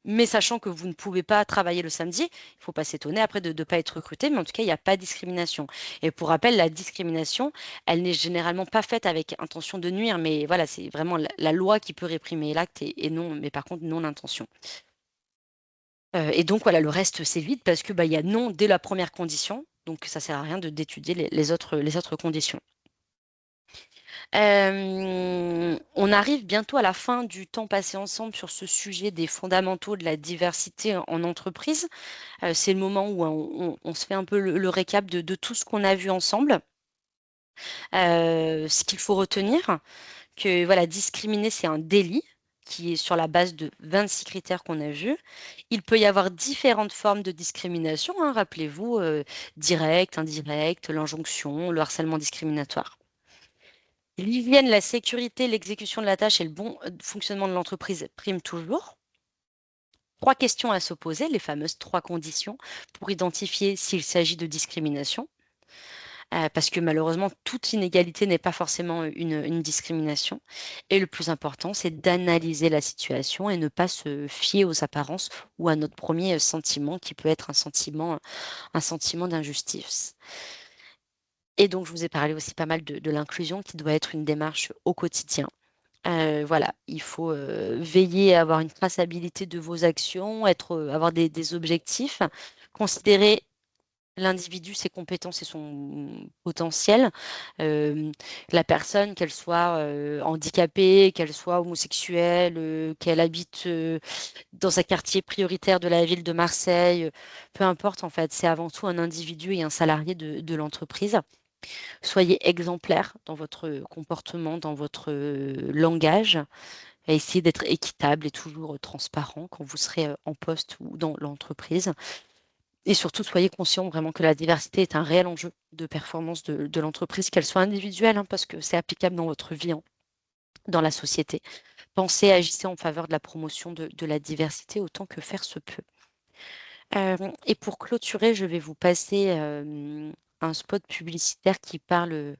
mais sachant que vous ne pouvez pas travailler le samedi, il ne faut pas s'étonner après de ne pas être recruté, mais en tout cas, il n'y a pas de discrimination. Et pour rappel, la discrimination, elle n'est généralement pas faite avec intention de nuire, mais voilà, c'est vraiment la loi qui peut réprimer l'acte et non, mais par contre, non l'intention. Et donc, voilà, le reste, c'est vide parce que il y a non dès la première condition, donc ça ne sert à rien d'étudier les autres conditions. On arrive bientôt à la fin du temps passé ensemble sur ce sujet des fondamentaux de la diversité en entreprise. C'est le moment où on se fait un peu le récap de tout ce qu'on a vu ensemble. Ce qu'il faut retenir, que voilà, discriminer, c'est un délit qui est sur la base de 26 critères qu'on a vus. Il peut y avoir différentes formes de discrimination, hein, rappelez-vous, direct, indirect, l'injonction, le harcèlement discriminatoire. L'hygiène, la sécurité, l'exécution de la tâche et le bon fonctionnement de l'entreprise priment toujours. 3 questions à se poser, les fameuses 3 conditions pour identifier s'il s'agit de discrimination. Parce que malheureusement, toute inégalité n'est pas forcément une discrimination. Et le plus important, c'est d'analyser la situation et ne pas se fier aux apparences ou à notre premier sentiment qui peut être un sentiment d'injustice. Et donc, je vous ai parlé aussi pas mal de l'inclusion qui doit être une démarche au quotidien. Voilà, il faut, veiller à avoir une traçabilité de vos actions, avoir des objectifs, considérer l'individu, ses compétences et son potentiel. La personne, qu'elle soit, handicapée, qu'elle soit homosexuelle, qu'elle habite, dans un quartier prioritaire de la ville de Marseille, peu importe en fait, c'est avant tout un individu et un salarié de l'entreprise. Soyez exemplaire dans votre comportement, dans votre, langage et essayez d'être équitable et toujours, transparent quand vous serez, en poste ou dans l'entreprise. Et surtout, soyez conscient vraiment que la diversité est un réel enjeu de performance de l'entreprise, qu'elle soit individuelle, hein, parce que c'est applicable dans votre vie, hein, dans la société. Pensez et agissez en faveur de la promotion de la diversité autant que faire se peut. Et pour clôturer, je vais vous passer, un spot publicitaire qui parle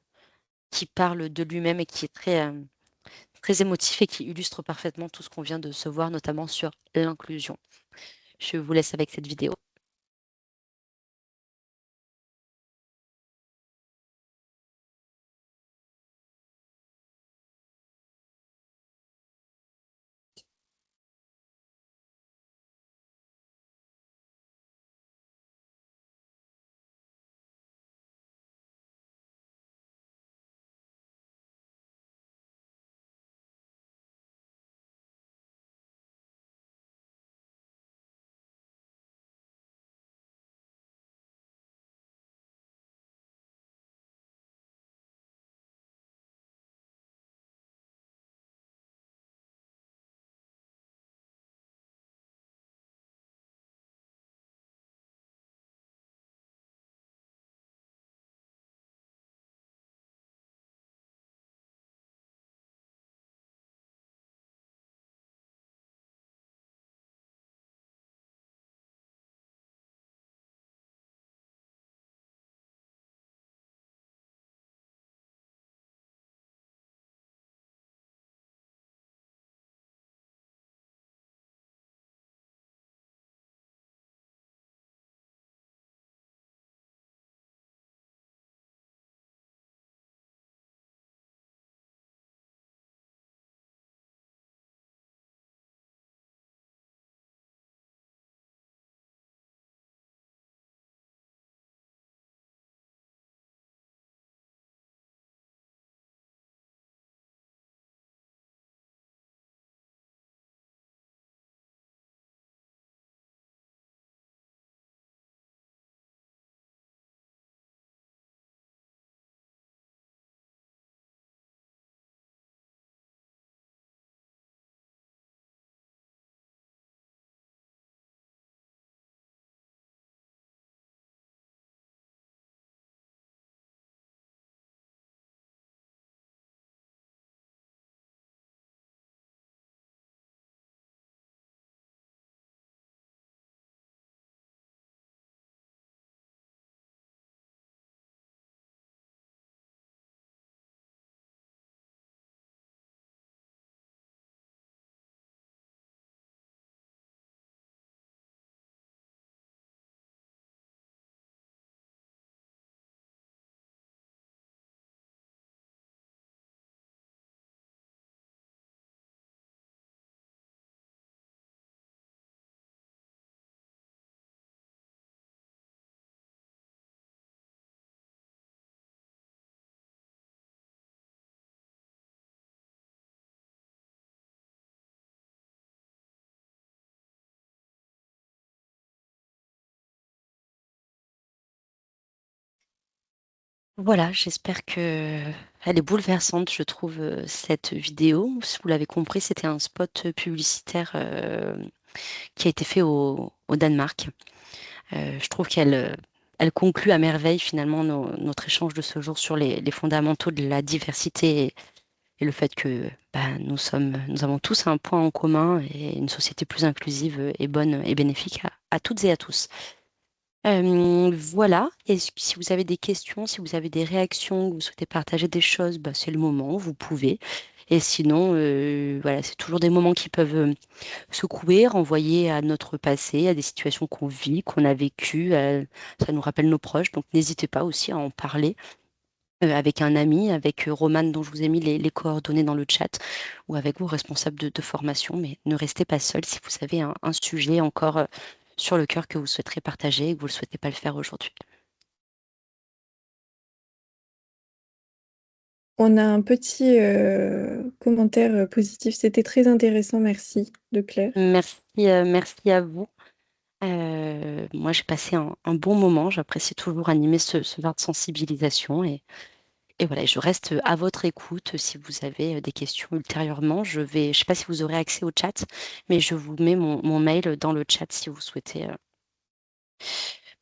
de lui-même et qui est très, très émotif et qui illustre parfaitement tout ce qu'on vient de se voir, notamment sur l'inclusion. Je vous laisse avec cette vidéo. Voilà, j'espère que elle est bouleversante, je trouve, cette vidéo. Si vous l'avez compris, c'était un spot publicitaire qui a été fait au Danemark. Je trouve elle conclut à merveille finalement notre échange de ce jour sur les fondamentaux de la diversité et le fait que bah, nous avons tous un point en commun et une société plus inclusive et bonne et bénéfique à toutes et à tous. Voilà. Si vous avez des questions, si vous avez des réactions, que vous souhaitez partager des choses, bah, c'est le moment, vous pouvez. Et sinon, voilà, c'est toujours des moments qui peuvent secouer, renvoyer à notre passé, à des situations qu'on vit, qu'on a vécues. Ça nous rappelle nos proches, donc n'hésitez pas aussi à en parler avec un ami, avec Romane dont je vous ai mis les coordonnées dans le chat, ou avec vos responsables de formation. Mais ne restez pas seul si vous avez un sujet encore sur le cœur que vous souhaiterez partager et que vous ne souhaitez pas le faire aujourd'hui. On a un petit commentaire positif. C'était très intéressant, merci de Claire. Merci, merci à vous. Moi, j'ai passé un bon moment. J'apprécie toujours animer ce verre de sensibilisation et voilà, je reste à votre écoute si vous avez des questions ultérieurement. Je sais pas si vous aurez accès au chat, mais je vous mets mon mail dans le chat si vous souhaitez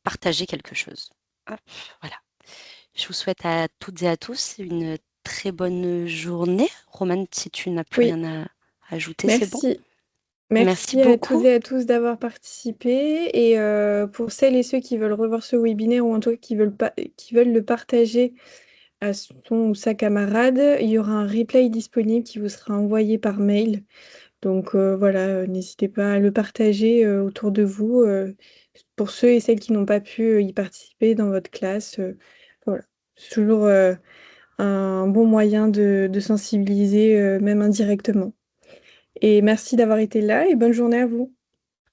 partager quelque chose. Hop, voilà. Je vous souhaite à toutes et à tous une très bonne journée. Romane, si tu n'as plus Oui, rien à ajouter, c'est bon. merci. Merci Merci à toutes beaucoup. et à tous d'avoir participé. Et pour celles et ceux qui veulent revoir ce webinaire ou en tout cas qui veulent le partager à son ou sa camarade, il y aura un replay disponible qui vous sera envoyé par mail. Donc voilà, n'hésitez pas à le partager autour de vous pour ceux et celles qui n'ont pas pu y participer dans votre classe. Voilà, c'est toujours un bon moyen de sensibiliser, même indirectement. Et merci d'avoir été là et bonne journée à vous.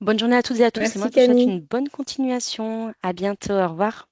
Bonne journée à toutes et à tous et moi Merci je vous souhaite Camille. une bonne continuation. À bientôt. Au revoir.